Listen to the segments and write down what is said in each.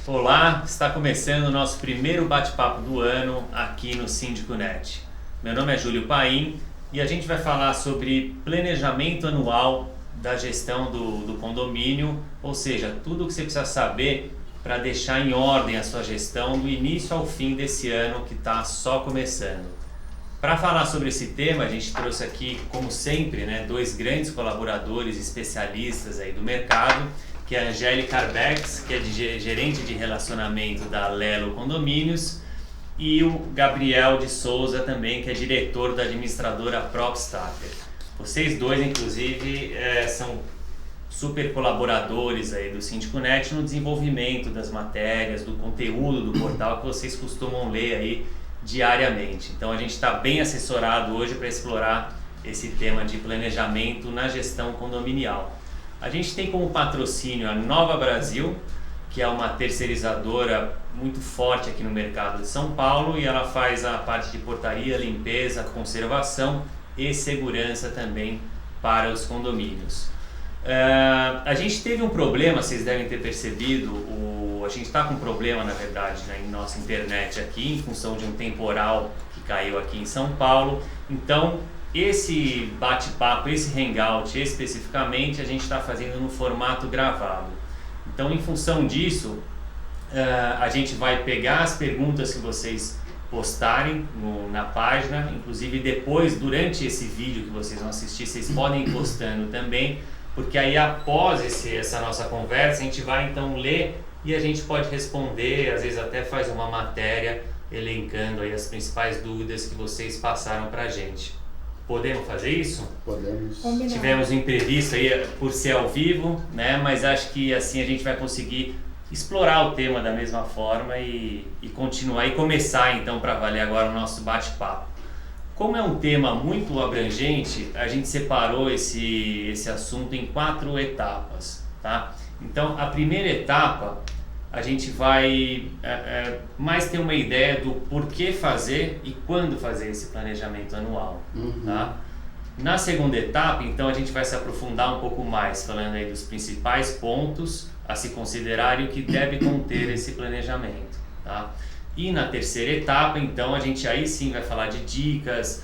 Olá, está começando o nosso primeiro bate-papo do ano aqui no SíndicoNet. Meu nome é Júlio Paim e a gente vai falar sobre planejamento anual da gestão do condomínio, ou seja, tudo o que você precisa saber para deixar em ordem a sua gestão do início ao fim desse ano que está só começando. Para falar sobre esse tema, a gente trouxe aqui, como sempre, dois grandes colaboradores especialistas aí do mercado, que é a Angélica Arbex, que é gerente de relacionamento da Lelo Condomínios, e o Gabriel de Souza também, que é diretor da administradora PropStarter. Vocês dois, inclusive, são super colaboradores aí do SíndicoNet no desenvolvimento das matérias, do conteúdo do portal que vocês costumam ler aí diariamente. Então a gente está bem assessorado hoje para explorar esse tema de planejamento na gestão condominial. A gente tem como patrocínio a Nova Brasil, que é uma terceirizadora muito forte aqui no mercado de São Paulo, e ela faz a parte de portaria, limpeza, conservação e segurança também para os condomínios. A gente teve um problema, vocês devem ter percebido, a gente está com um problema na verdade em nossa internet aqui, em função de um temporal que caiu aqui em São Paulo. Então esse bate-papo, esse hangout especificamente, a gente está fazendo no formato gravado. Então, em função disso, a gente vai pegar as perguntas que vocês postarem na página, inclusive depois, durante esse vídeo que vocês vão assistir, vocês podem ir postando também, porque aí após essa nossa conversa, a gente vai então ler e a gente pode responder, às vezes até faz uma matéria elencando aí as principais dúvidas que vocês passaram para a gente. Podemos fazer isso? Podemos. Combinado. Tivemos um imprevisto aí por ser ao vivo, mas acho que assim a gente vai conseguir explorar o tema da mesma forma e continuar e começar então para valer agora o nosso bate-papo. Como é um tema muito abrangente, a gente separou esse assunto em 4 etapas, tá? Então a primeira etapa a gente vai mais ter uma ideia do porquê fazer e quando fazer esse planejamento anual. Tá? Na segunda etapa, então, a gente vai se aprofundar um pouco mais, falando aí dos principais pontos a se considerar e o que deve conter esse planejamento. Tá? E na terceira etapa, então, a gente aí sim vai falar de dicas,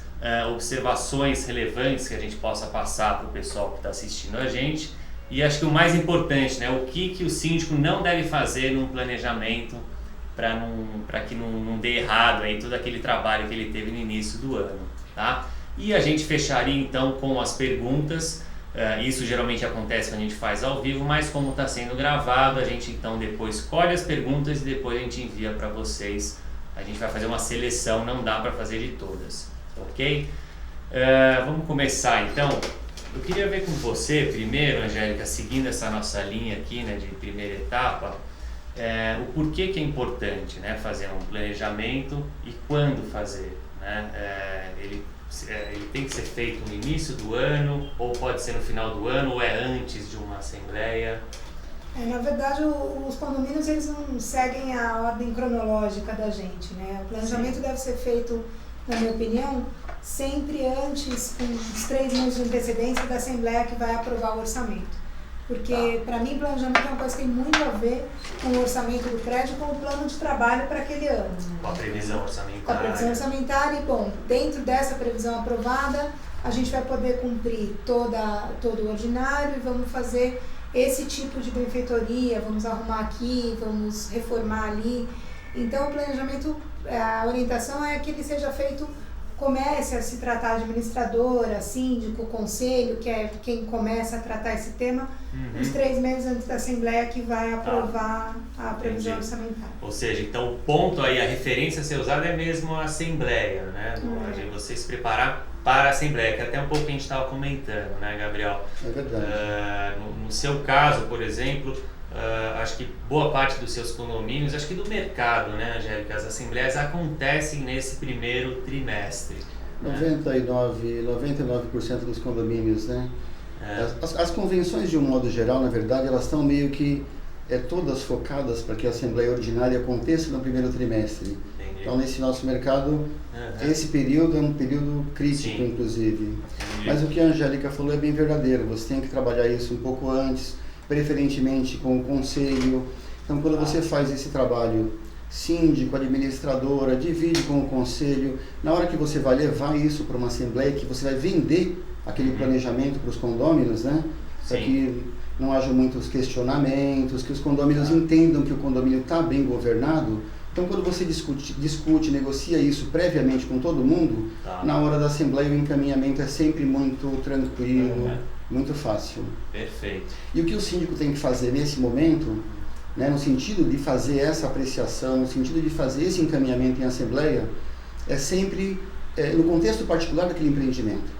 observações relevantes que a gente possa passar para o pessoal que está assistindo a gente. E acho que o mais importante, o que o síndico não deve fazer num planejamento para que não dê errado aí todo aquele trabalho que ele teve no início do ano, tá? E a gente fecharia então com as perguntas. Isso geralmente acontece quando a gente faz ao vivo, mas como está sendo gravado, a gente então depois colhe as perguntas e depois a gente envia para vocês. A gente vai fazer uma seleção, não dá para fazer de todas, ok? Vamos começar então. Eu queria ver com você primeiro, Angélica, seguindo essa nossa linha aqui de primeira etapa, o porquê que é importante fazer um planejamento e quando fazer. Ele tem que ser feito no início do ano, ou pode ser no final do ano, ou é antes de uma assembleia? Na verdade, os condomínios eles não seguem a ordem cronológica da gente. O planejamento deve ser feito, na minha opinião, sempre antes, com os 3 meses de antecedência da Assembleia que vai aprovar o orçamento. Porque, para mim, planejamento é uma coisa que tem muito a ver com o orçamento do prédio, com o plano de trabalho para aquele ano. Com a previsão orçamentária. Com a previsão orçamentária e, dentro dessa previsão aprovada, a gente vai poder cumprir todo o ordinário e vamos fazer esse tipo de benfeitoria, vamos arrumar aqui, vamos reformar ali. Então, o planejamento, a orientação é que ele seja feito, comece a se tratar administradora, síndico, conselho, que é quem começa a tratar esse tema, uns 3 meses antes da Assembleia que vai aprovar a previsão orçamentária. Ou seja, então o ponto aí, a referência a ser usada é mesmo a Assembleia, Você se preparar para a Assembleia, que é até um pouco que a gente estava comentando, Gabriel? É verdade. No seu caso, por exemplo, acho que boa parte dos seus condomínios, acho que do mercado, Angélica, as assembleias acontecem nesse primeiro trimestre. 99% dos condomínios, As convenções, de um modo geral, na verdade, elas estão meio que todas focadas para que a assembleia ordinária aconteça no primeiro trimestre. Entendi. Então, nesse nosso mercado, esse período é um período crítico, Sim. Inclusive. Entendi. Mas o que a Angélica falou é bem verdadeiro. Você tem que trabalhar isso um pouco antes, preferentemente com o conselho, Então, quando você faz esse trabalho síndico, administradora, divide com o conselho, na hora que você vai levar isso para uma assembleia, que você vai vender aquele planejamento para os condôminos, né? Para que não haja muitos questionamentos, que os condôminos entendam que o condomínio está bem governado. Então, quando você discute, negocia isso previamente com todo mundo, na hora da assembleia o encaminhamento é sempre muito tranquilo, muito fácil. Perfeito. E o que o síndico tem que fazer nesse momento, né, no sentido de fazer essa apreciação, no sentido de fazer esse encaminhamento em assembleia, é sempre no contexto particular daquele empreendimento.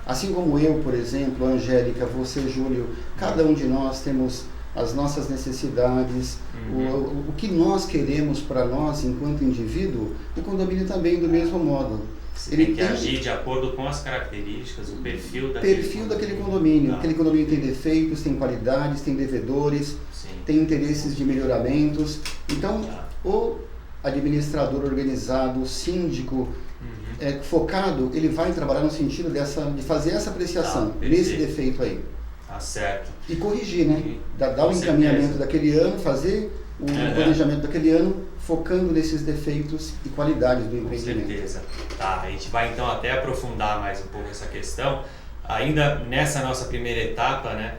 Assim como eu, por exemplo, a Angélica, você, Júlio, cada um de nós temos as nossas necessidades, o que nós queremos para nós enquanto indivíduo, o condomínio também do mesmo modo. Ele tem que agir de acordo com as características, o perfil daquele condomínio. Aquele condomínio tem defeitos, tem qualidades, tem devedores, tem interesses de melhoramentos. Então, o administrador organizado, o síndico focado, ele vai trabalhar no sentido de fazer essa apreciação nesse defeito aí. Tá certo. E corrigir, né? Dar o encaminhamento daquele ano, fazer o planejamento daquele ano, focando nesses defeitos e qualidades do empreendimento. Com certeza. Tá, a gente vai então até aprofundar mais um pouco essa questão. Ainda nessa nossa primeira etapa, né?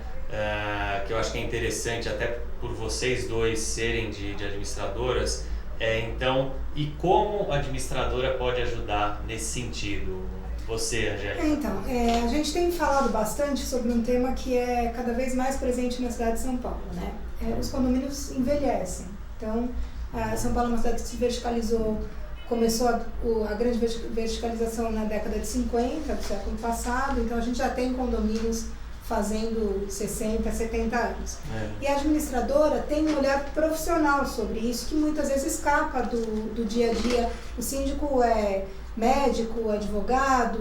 Que eu acho que é interessante até por vocês dois serem de administradoras, então, e como a administradora pode ajudar nesse sentido? Você, Angélica? Então, a gente tem falado bastante sobre um tema que é cada vez mais presente na cidade de São Paulo, né? Os condomínios envelhecem. Então, São Paulo é uma cidade que se verticalizou, começou a grande verticalização na década de 50 do século passado, então a gente já tem condomínios fazendo 60, 70 anos. E a administradora tem um olhar profissional sobre isso, que muitas vezes escapa do dia a dia. O síndico é médico, advogado,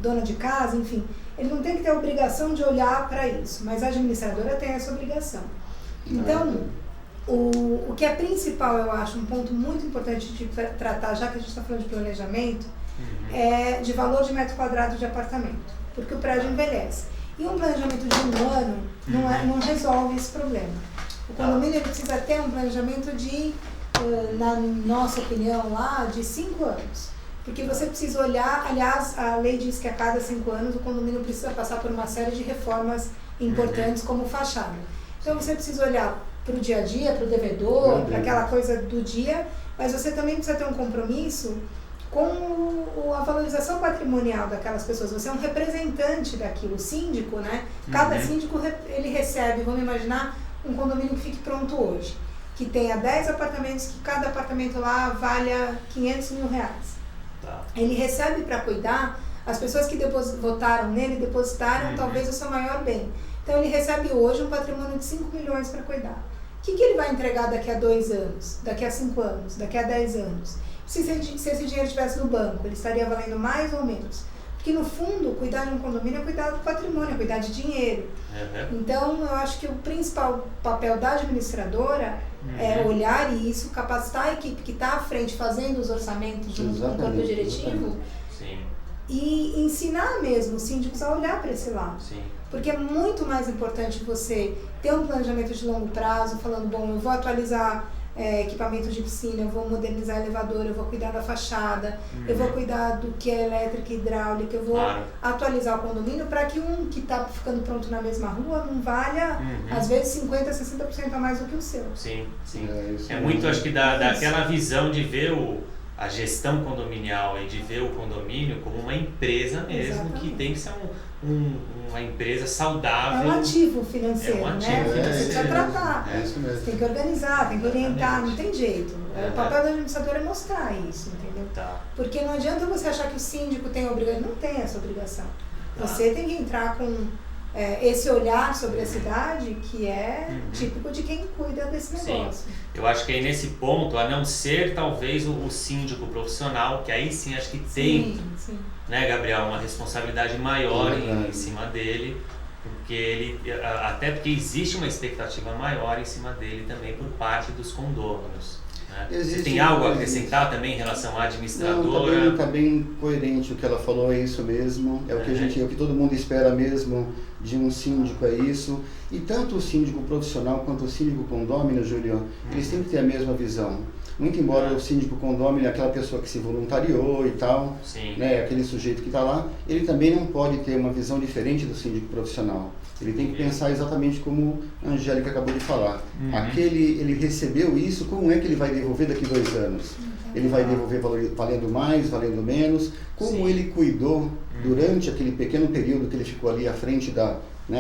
dona de casa, enfim, ele não tem que ter a obrigação de olhar para isso, mas a administradora tem essa obrigação. Então, o que é principal, eu acho, um ponto muito importante de tratar, já que a gente está falando de planejamento, é de valor de metro quadrado de apartamento, porque o prédio envelhece. E um planejamento de um ano não resolve esse problema. O condomínio precisa ter um planejamento na nossa opinião lá, de 5 anos. Porque você precisa olhar, aliás, a lei diz que a cada 5 anos o condomínio precisa passar por uma série de reformas importantes como fachada. Então você precisa olhar para o dia a dia, para o devedor, para aquela coisa do dia, mas você também precisa ter um compromisso com a valorização patrimonial daquelas pessoas. Você é um representante daquilo, o síndico, né? Cada síndico, ele recebe, vamos imaginar, um condomínio que fique pronto hoje, que tenha 10 apartamentos, que cada apartamento lá valha R$500 mil. Ele recebe para cuidar, as pessoas que votaram nele depositaram talvez o seu maior bem. Então ele recebe hoje um patrimônio de 5 milhões para cuidar. O que ele vai entregar daqui a 2 anos, daqui a 5 anos, daqui a 10 anos? Se esse dinheiro estivesse no banco, ele estaria valendo mais ou menos? Porque no fundo, cuidar de um condomínio é cuidar do patrimônio, é cuidar de dinheiro. Então eu acho que o principal papel da administradora é olhar isso, capacitar a equipe que está à frente fazendo os orçamentos junto com o corpo diretivo e ensinar mesmo os síndicos a olhar para esse lado. Porque é muito mais importante você ter um planejamento de longo prazo, falando, bom, eu vou atualizar equipamento de piscina, eu vou modernizar elevador, eu vou cuidar da fachada, eu vou cuidar do que é elétrica e hidráulica, eu vou atualizar o condomínio para que um que está ficando pronto na mesma rua não valha, às vezes, 50%, 60% a mais do que o seu. É muito, acho que daquela visão de ver a gestão condominial e de ver o condomínio como uma empresa mesmo, que tem que ser uma empresa saudável. É um ativo financeiro, né? Você precisa tratar, isso mesmo. Você tem que organizar, tem que orientar, não tem jeito. O papel do administrador é mostrar isso, entendeu? Porque não adianta você achar que o síndico tem a obrigação, não tem essa obrigação. Você tem que entrar com esse olhar sobre a cidade que é típico de quem cuida desse negócio. Eu acho que aí nesse ponto, a não ser talvez o síndico profissional, que aí sim acho que tem, né, Gabriel, uma responsabilidade maior em cima dele, até porque existe uma expectativa maior em cima dele também por parte dos condôminos. Você tem algo a acrescentar também em relação à administradora? Não, está bem coerente o que ela falou, é isso mesmo, é o que o que todo mundo espera mesmo de um síndico é isso. E tanto o síndico profissional quanto o síndico condômino, Júlio, eles têm que ter a mesma visão. Muito embora o síndico condômino é aquela pessoa que se voluntariou e tal, né, aquele sujeito que está lá, ele também não pode ter uma visão diferente do síndico profissional. Ele tem que pensar exatamente como a Angélica acabou de falar. Ele recebeu isso, como é que ele vai devolver daqui 2 anos? Ele vai devolver valendo mais, valendo menos? Como ele cuidou durante aquele pequeno período que ele ficou ali à frente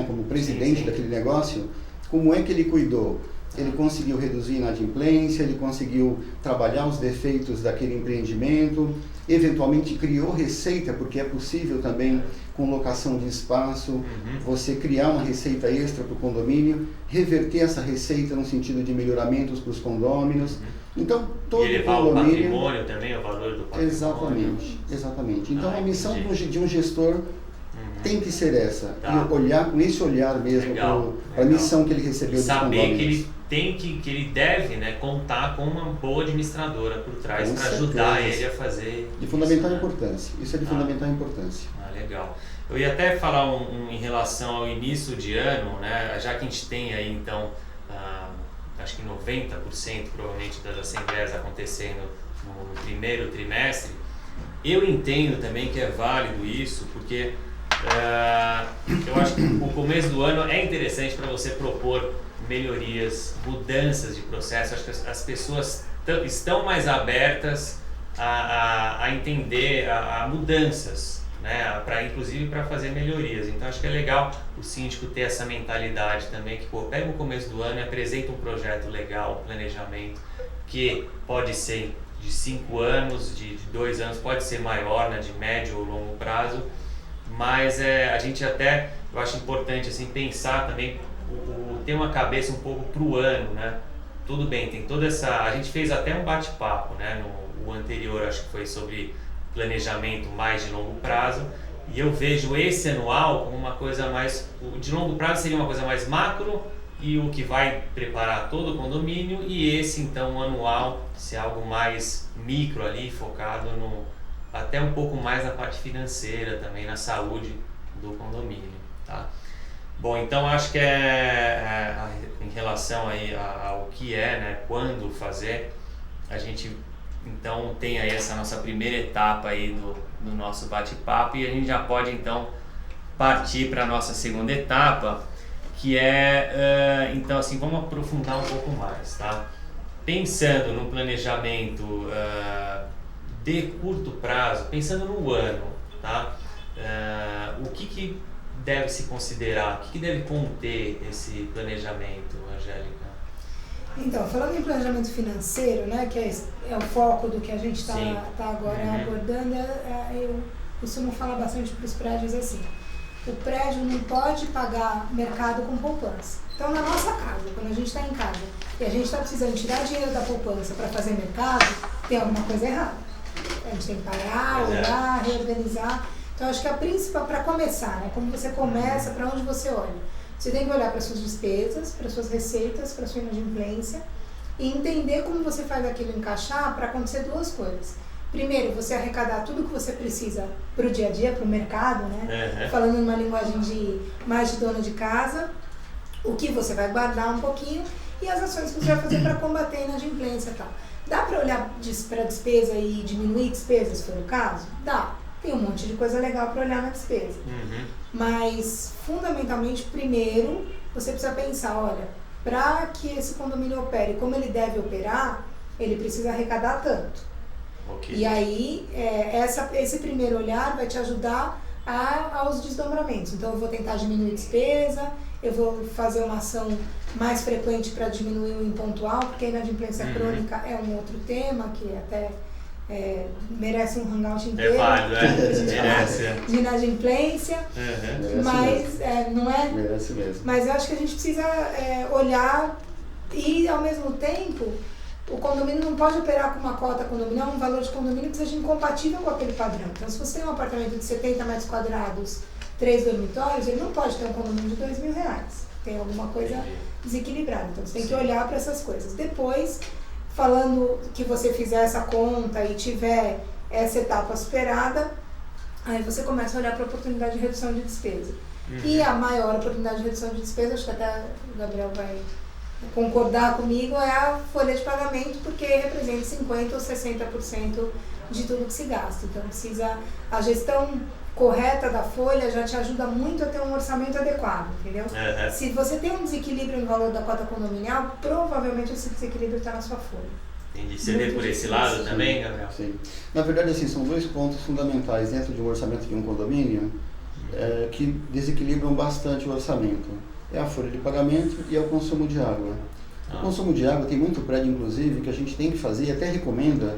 como presidente daquele negócio? Como é que ele cuidou? Ele conseguiu reduzir a inadimplência, ele conseguiu trabalhar os defeitos daquele empreendimento, eventualmente criou receita, porque é possível também, com locação de espaço, você criar uma receita extra para o condomínio, reverter essa receita no sentido de melhoramentos para os condôminos. Então, todo e elevar o patrimônio também, o valor do patrimônio. Exatamente. Então, a missão de um gestor tem que ser essa, e olhar com esse olhar mesmo para a missão que ele recebeu dos condôminos. Saber que ele deve, né, contar com uma boa administradora por trás para ajudar ele a fazer de fundamental importância. Isso é de fundamental importância. Legal. Eu ia até falar em relação ao início de ano, né, já que a gente tem aí então acho que 90% provavelmente das assembleias acontecendo no primeiro trimestre, eu entendo também que é válido isso, porque eu acho que o começo do ano é interessante para você propor melhorias, mudanças de processo. Acho que as pessoas estão mais abertas a entender a mudanças, né? Inclusive para fazer melhorias. Então acho que é legal o síndico ter essa mentalidade também, que pega o começo do ano e apresenta um projeto legal, um planejamento que pode ser de 5 anos, de 2 anos, pode ser maior, né? De médio ou longo prazo, mas a gente até, eu acho importante assim, pensar também, ter uma cabeça um pouco pro ano, né? Tudo bem, tem toda essa... A gente fez até um bate-papo, né? No anterior, acho que foi sobre planejamento mais de longo prazo, e eu vejo esse anual como uma coisa mais... O de longo prazo seria uma coisa mais macro, e o que vai preparar todo o condomínio, e esse, então, o anual, ser algo mais micro ali, focado até um pouco mais na parte financeira também, na saúde do condomínio, tá? Bom, então acho que em relação aí ao que né, quando fazer, a gente então tem aí essa nossa primeira etapa aí do nosso bate-papo, e a gente já pode então partir para a nossa segunda etapa, que então assim, vamos aprofundar um pouco mais, tá? Pensando no planejamento de curto prazo, pensando no ano, tá? O que deve se considerar, o que deve conter esse planejamento, Angélica? Então, falando em planejamento financeiro, né, que é o foco do que a gente está agora abordando, eu costumo falar bastante para os prédios assim: o prédio não pode pagar mercado com poupança. Então, na nossa casa, quando a gente está em casa e a gente está precisando tirar dinheiro da poupança para fazer mercado, tem alguma coisa errada. A gente tem que parar, olhar, reorganizar. Então, acho que a principal, para começar, né, como você começa, para onde você olha? Você tem que olhar para suas despesas, para suas receitas, para sua inadimplência e entender como você faz aquilo encaixar para acontecer 2 coisas. Primeiro, você arrecadar tudo que você precisa para o dia a dia, para o mercado, né? Falando numa linguagem mais de dona de casa, o que você vai guardar um pouquinho e as ações que você vai fazer para combater a inadimplência e tal. Dá para olhar para a despesa e diminuir despesas, se for o caso? Dá. Tem um monte de coisa legal para olhar na despesa. Mas, fundamentalmente, primeiro, você precisa pensar, olha, para que esse condomínio opere como ele deve operar, ele precisa arrecadar tanto. E aí, esse primeiro olhar vai te ajudar aos desdobramentos. Então, eu vou tentar diminuir despesa, eu vou fazer uma ação mais frequente para diminuir o impontual, porque a inadimplência crônica é um outro tema que até merece um hangout inteiro. É válido, merece. De inadimplência, mas não é? Merece mesmo. Mas eu acho que a gente precisa olhar e, ao mesmo tempo, o condomínio não pode operar com uma cota condominial, um valor de condomínio que seja incompatível com aquele padrão. Então, se você tem um apartamento de 70 metros quadrados, 3 dormitórios, ele não pode ter um condomínio de R$2.000. Tem alguma coisa desequilibrada. Então, você tem que olhar para essas coisas. Depois, falando que você fizer essa conta e tiver essa etapa superada, aí você começa a olhar para a oportunidade de redução de despesa. E a maior oportunidade de redução de despesa, acho que até o Gabriel vai concordar comigo, é a folha de pagamento, porque representa 50% ou 60% de tudo que se gasta. Então a gestão correta da folha já te ajuda muito a ter um orçamento adequado, entendeu? Se você tem um desequilíbrio no valor da cota condominial, provavelmente esse desequilíbrio está na sua folha. Entendi. Você vê por esse lado também, Gabriel? Sim. Na verdade, assim, são dois pontos fundamentais dentro de um orçamento de um condomínio que desequilibram bastante o orçamento. É a folha de pagamento e é o consumo de água. O consumo de água tem muito prédio, inclusive, que a gente tem que fazer e até recomenda,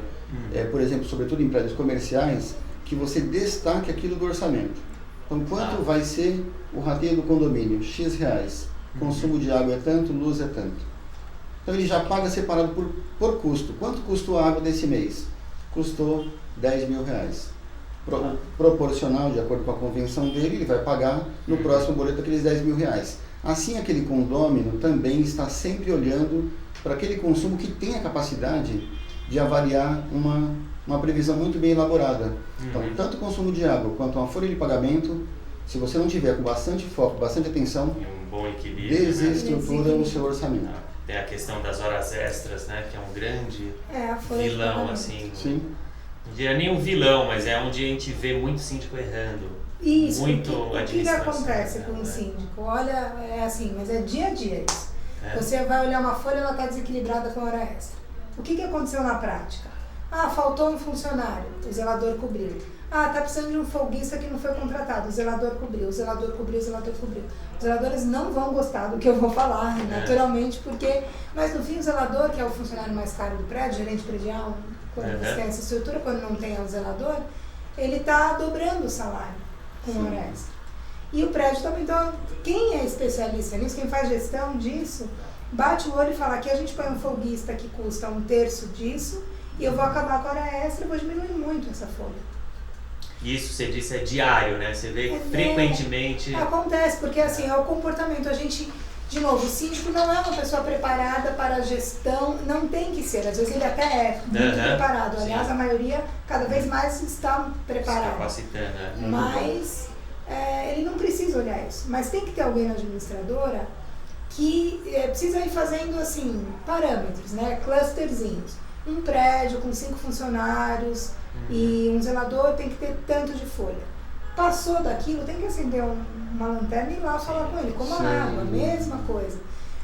por exemplo, sobretudo em prédios comerciais, que você destaque aquilo do orçamento. Então, quanto vai ser o rateio do condomínio? X reais. Consumo de água é tanto, luz é tanto. Então, ele já paga separado por custo. Quanto custou a água desse mês? Custou 10 mil reais. Proporcional, de acordo com a convenção dele, ele vai pagar no próximo boleto aqueles 10 mil reais. Assim, aquele condômino também está sempre olhando para aquele consumo que tem a capacidade de avaliar uma previsão muito bem elaborada. Então, tanto o consumo de água quanto uma folha de pagamento, se você não tiver com bastante foco, bastante atenção, um bom equilíbrio, desestrutura o seu orçamento. Tem a questão das horas extras, né, que é um grande vilão, assim. Sim. Não diria nem um vilão, mas é onde a gente vê muito síndico errando. Isso, muito o que acontece com o síndico? Olha, é assim, mas é dia a dia isso. Você vai olhar uma folha, ela está desequilibrada com hora extra. O que aconteceu na prática? Faltou um funcionário, o zelador cobriu. Tá precisando de um folguista que não foi contratado, o zelador cobriu, o zelador cobriu, o zelador cobriu. Os zeladores não vão gostar do que eu vou falar, naturalmente, porque... Mas no fim o zelador, que é o funcionário mais caro do prédio, gerente predial, quando você tem essa estrutura, quando não tem o zelador, ele está dobrando o salário com hora extra. E o prédio também, então, quem é especialista nisso, quem faz gestão disso, bate o olho e fala, aqui a gente põe um folguista que custa 1/3 disso, e eu vou acabar com a hora extra, eu vou diminuir muito essa folha. Isso, você disse, é diário, né? Você vê frequentemente... Acontece, porque assim, é o comportamento. A gente, de novo, o síndico não é uma pessoa preparada para a gestão, não tem que ser. Às vezes ele até é muito preparado. Aliás, a maioria cada vez mais está preparada. Se capacitando, Mas ele não precisa olhar isso. Mas tem que ter alguém na administradora que precisa ir fazendo assim, parâmetros, né? Clusterzinhos. Um prédio com 5 funcionários e um zelador tem que ter tanto de folha. Passou daquilo, tem que acender uma lanterna e ir lá falar com ele. Como a água, mesma coisa.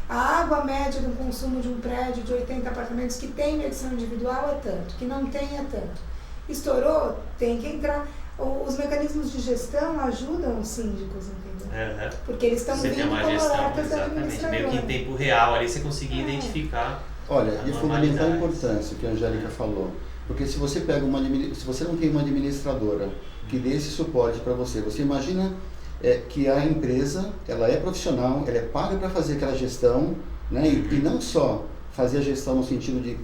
A água média do consumo de um prédio de 80 apartamentos que tem medição individual é tanto, que não tem é tanto. Estourou, tem que entrar. Os mecanismos de gestão ajudam os síndicos, entendeu? Porque eles estão vindo como alertas da administradora. Meio que em tempo real, ali você conseguir identificar. Olha, de fundamental importância o que a Angélica falou, porque se você se você não tem uma administradora que dê esse suporte para você, você imagina que a empresa, ela é profissional, ela é paga para fazer aquela gestão, né? E não só fazer a gestão no sentido de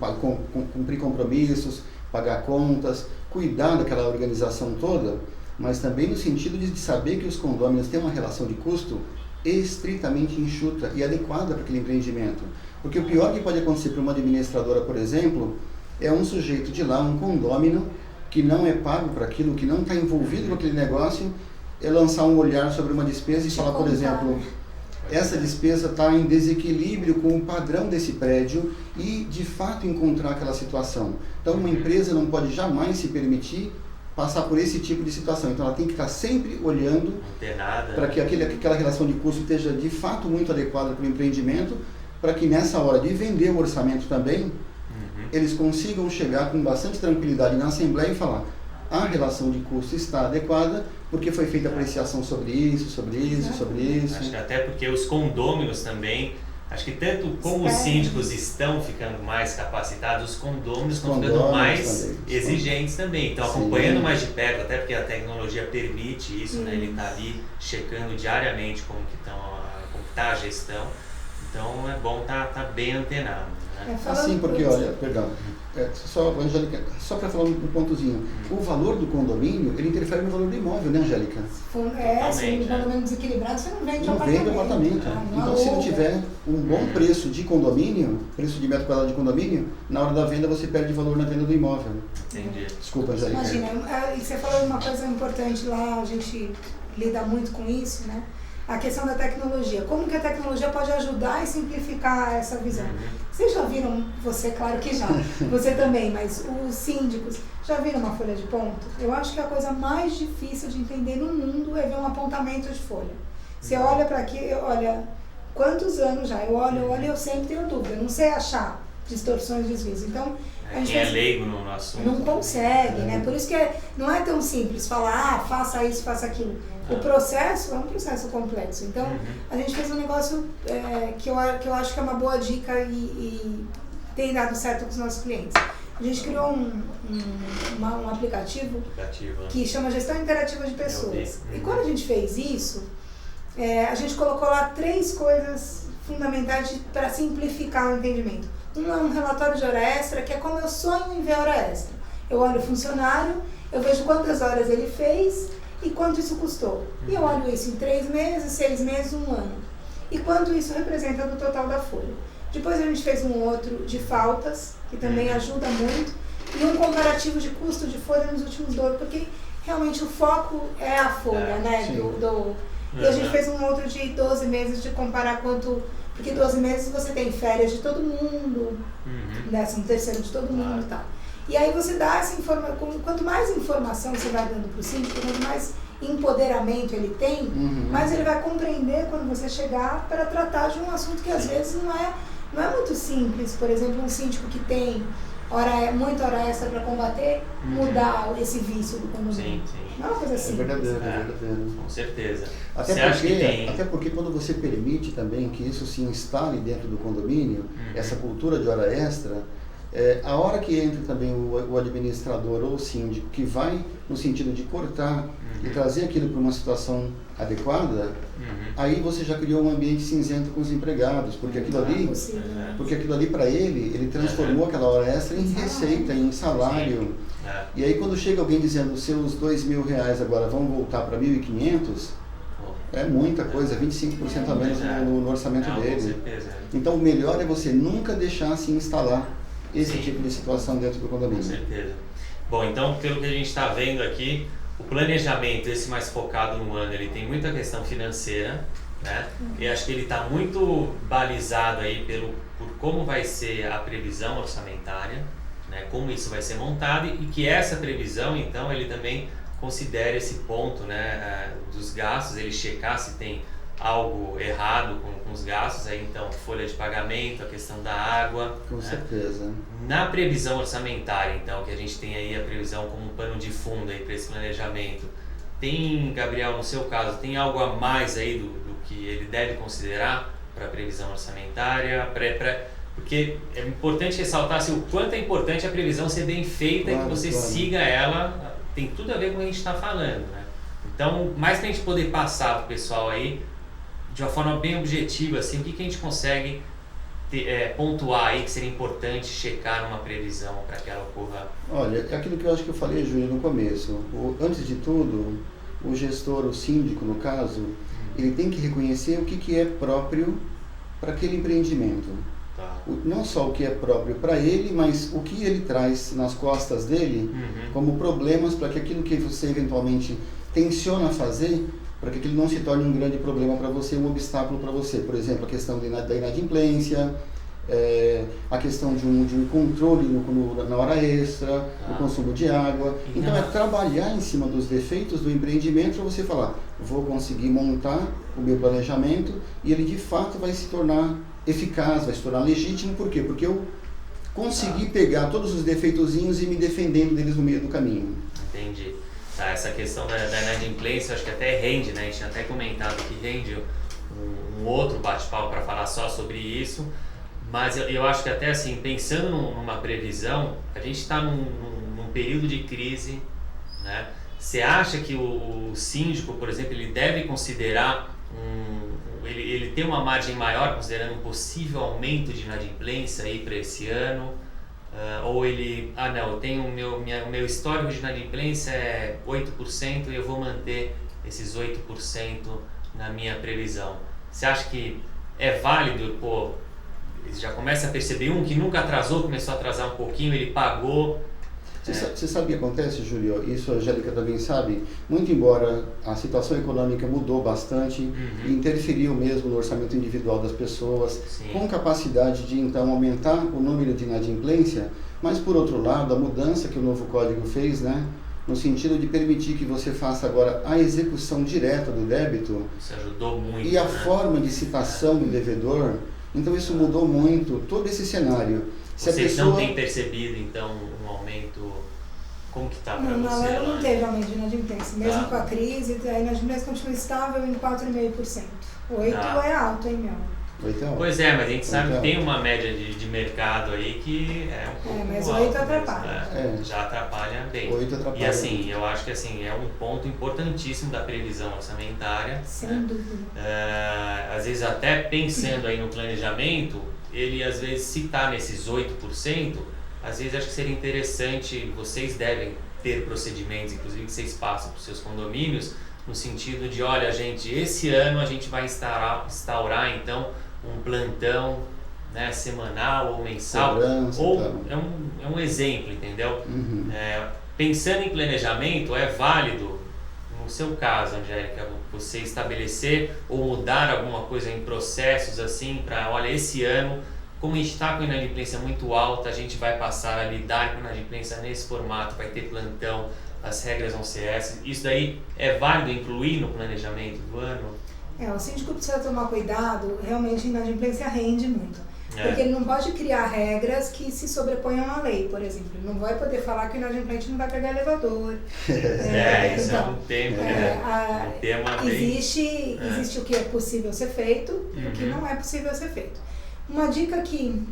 cumprir compromissos, pagar contas, cuidar daquela organização toda, mas também no sentido de saber que os condôminos têm uma relação de custo estritamente enxuta e adequada para aquele empreendimento. Porque o pior que pode acontecer para uma administradora, por exemplo, é um sujeito de lá, um condômino, que não é pago para aquilo, que não está envolvido com aquele negócio, é lançar um olhar sobre uma despesa e falar, por exemplo, essa despesa está em desequilíbrio com o padrão desse prédio e, de fato, encontrar aquela situação. Então, uma empresa não pode jamais se permitir passar por esse tipo de situação. Então, ela tem que estar sempre olhando para que aquela relação de custo esteja, de fato, muito adequada para o empreendimento, para que nessa hora de vender o orçamento também, eles consigam chegar com bastante tranquilidade na Assembleia e falar a relação de custo está adequada porque foi feita apreciação sobre isso, sobre isso, sobre isso. Acho que até porque os condôminos também, acho que tanto como os síndicos estão ficando mais capacitados, os condôminos estão ficando mais exigentes também. Então, acompanhando mais de perto, até porque a tecnologia permite isso, né? Ele está ali checando diariamente como que está a gestão. Então, é bom estar bem antenado. Né? Assim, porque, olha, perdão, Angélica, só para falar um pontozinho, o valor do condomínio, ele interfere no valor do imóvel, né, Angélica? Se o condomínio desequilibrado, você não vende apartamento. Não vende apartamento. Então, se não tiver um bom preço de condomínio, preço de metro quadrado de condomínio, na hora da venda você perde valor na venda do imóvel. Entendi. Desculpa, Angélica. Imagina, e você falou uma coisa importante lá, a gente lida muito com isso, né? a questão da tecnologia. Como que a tecnologia pode ajudar e simplificar essa visão? Vocês já viram, você claro que já, você também, mas os síndicos, já viram uma folha de ponto? Eu acho que a coisa mais difícil de entender no mundo é ver um apontamento de folha. Você olha para aqui, olha, quantos anos já? Eu olho e eu sempre tenho dúvida, eu não sei achar distorções, desvios. Então, a gente quem é leigo no assunto não consegue, né? Por isso que não é tão simples falar, faça isso, faça aquilo. O processo é um processo complexo. Então, a gente fez um negócio que eu acho que é uma boa dica e tem dado certo com os nossos clientes. A gente criou um aplicativo que chama Gestão Interativa de Pessoas. E quando a gente fez isso, a gente colocou lá 3 coisas fundamentais para simplificar o entendimento. Um é um relatório de hora extra, que é como eu sonho em ver hora extra. Eu olho o funcionário, eu vejo quantas horas ele fez e quanto isso custou. E eu olho isso em 3 meses, 6 meses, 1 ano. E quanto isso representa no total da folha. Depois a gente fez um outro de faltas, que também ajuda muito, e um comparativo de custo de folha nos últimos 12, porque realmente o foco é a folha, né? E a gente fez um outro de 12 meses de comparar quanto... Porque 12 meses você tem férias de todo mundo, 13º de todo mundo e tal. E aí você dá essa informação, quanto mais informação você vai dando para o síndico, quanto mais empoderamento ele tem, mais ele vai compreender quando você chegar para tratar de um assunto que às vezes não é muito simples. Por exemplo, um síndico que tem muita hora extra para combater, mudar esse vício do condomínio. Não é uma coisa simples. É verdadeiro. Com certeza. Até porque quando você permite também que isso se instale dentro do condomínio, essa cultura de hora extra, a hora que entra também o administrador ou o síndico, que vai no sentido de cortar e trazer aquilo para uma situação adequada, aí você já criou um ambiente cinzento com os empregados, porque aquilo ali para ele transformou aquela hora extra em receita, em salário. E aí quando chega alguém dizendo seus R$2.000 agora vão voltar para 1.500, é muita coisa, 25% a menos no orçamento dele. Com certeza. Então o melhor é você nunca deixar se instalar esse tipo de situação dentro do condomínio. Com certeza. Bom, então pelo que a gente está vendo aqui, o planejamento, esse mais focado no ano, ele tem muita questão financeira, né? E acho que ele está muito balizado aí por como vai ser a previsão orçamentária, né? Como isso vai ser montado e que essa previsão, então, ele também considere esse ponto, né, dos gastos, ele checar se tem algo errado com os gastos, aí então folha de pagamento, a questão da água. Com certeza. Na previsão orçamentária, então, que a gente tem aí a previsão como um pano de fundo aí para esse planejamento, tem, Gabriel, no seu caso, tem algo a mais aí do que ele deve considerar para a previsão orçamentária? Porque é importante ressaltar assim, o quanto é importante a previsão ser bem feita e que você siga ela, tem tudo a ver com o que a gente está falando, né? Então, mais para a gente poder passar para o pessoal aí, de uma forma bem objetiva, assim, o que a gente consegue pontuar aí que seria importante checar numa previsão para que ela ocorra? Olha, é aquilo que eu acho que eu falei, Júlio, no começo. Antes de tudo, o gestor, o síndico, no caso, ele tem que reconhecer o que é próprio para aquele empreendimento. Não só o que é próprio para ele, mas o que ele traz nas costas dele como problemas para que aquilo que você eventualmente tenciona fazer, para que aquilo não se torne um grande problema para você, um obstáculo para você. Por exemplo, a questão da inadimplência, a questão de um controle na hora extra, o consumo de água. Então é trabalhar em cima dos defeitos do empreendimento para você falar, vou conseguir montar o meu planejamento e ele de fato vai se tornar eficaz, vai se tornar legítimo. Por quê? Porque eu consegui pegar todos os defeitozinhos e me defendendo deles no meio do caminho. Entendi. Tá, essa questão da inadimplência, acho que até rende, né? A gente tinha até comentado que rende um outro bate-papo para falar só sobre isso, mas eu acho que até assim, pensando numa previsão, a gente está num período de crise, né? Você acha que o síndico, por exemplo, ele deve considerar ele tem uma margem maior considerando um possível aumento de inadimplência aí para esse ano? Ou ele, não, eu tenho o meu histórico de inadimplência é 8% e eu vou manter esses 8% na minha previsão. Você acha que é válido, você já começa a perceber que nunca atrasou, começou a atrasar um pouquinho, ele pagou, Você sabe o que acontece, Júlio? Isso a Angélica também sabe. Muito embora a situação econômica mudou bastante e interferiu mesmo no orçamento individual das pessoas, com capacidade de então aumentar o número de inadimplência, mas por outro lado, a mudança que o novo código fez, né? No sentido de permitir que você faça agora a execução direta do débito. Isso ajudou muito. E a forma de citação do devedor. Então isso mudou muito todo esse cenário. Se Vocês não têm percebido, então, um aumento? Como que está para você? Na Lelo não teve aumento de inadimplência. Mesmo com a crise, a inadimplência continua estável em 4,5%. 8% é alto, hein, meu? Pois é, mas a gente sabe que tem uma média de mercado aí que é um pouco mas alto. 8 atrapalha. Já atrapalha bem. 8 atrapalha. E assim, eu acho que assim, é um ponto importantíssimo da previsão orçamentária. Sem dúvida. Às vezes até pensando aí no planejamento, ele às vezes se está nesses 8%, às vezes acho que seria interessante, vocês devem ter procedimentos, inclusive que vocês passam para os seus condomínios, no sentido de, olha gente, esse ano a gente vai instaurar então um plantão, né, semanal ou mensal, é um exemplo, entendeu? Pensando em planejamento, é válido, no seu caso, Angélica, você estabelecer ou mudar alguma coisa em processos assim para, olha, esse ano, como a gente está com inadimplência muito alta, a gente vai passar a lidar com inadimplência nesse formato, vai ter plantão, as regras vão ser essas. Isso daí é válido incluir no planejamento do ano? O síndico precisa tomar cuidado, realmente a inadimplência rende muito. Porque ele não pode criar regras que se sobreponham à lei, por exemplo. Ele não vai poder falar que o inadimplente não vai pegar elevador. Isso é um tema, existe o que é possível ser feito e o que não é possível ser feito. Uma dica que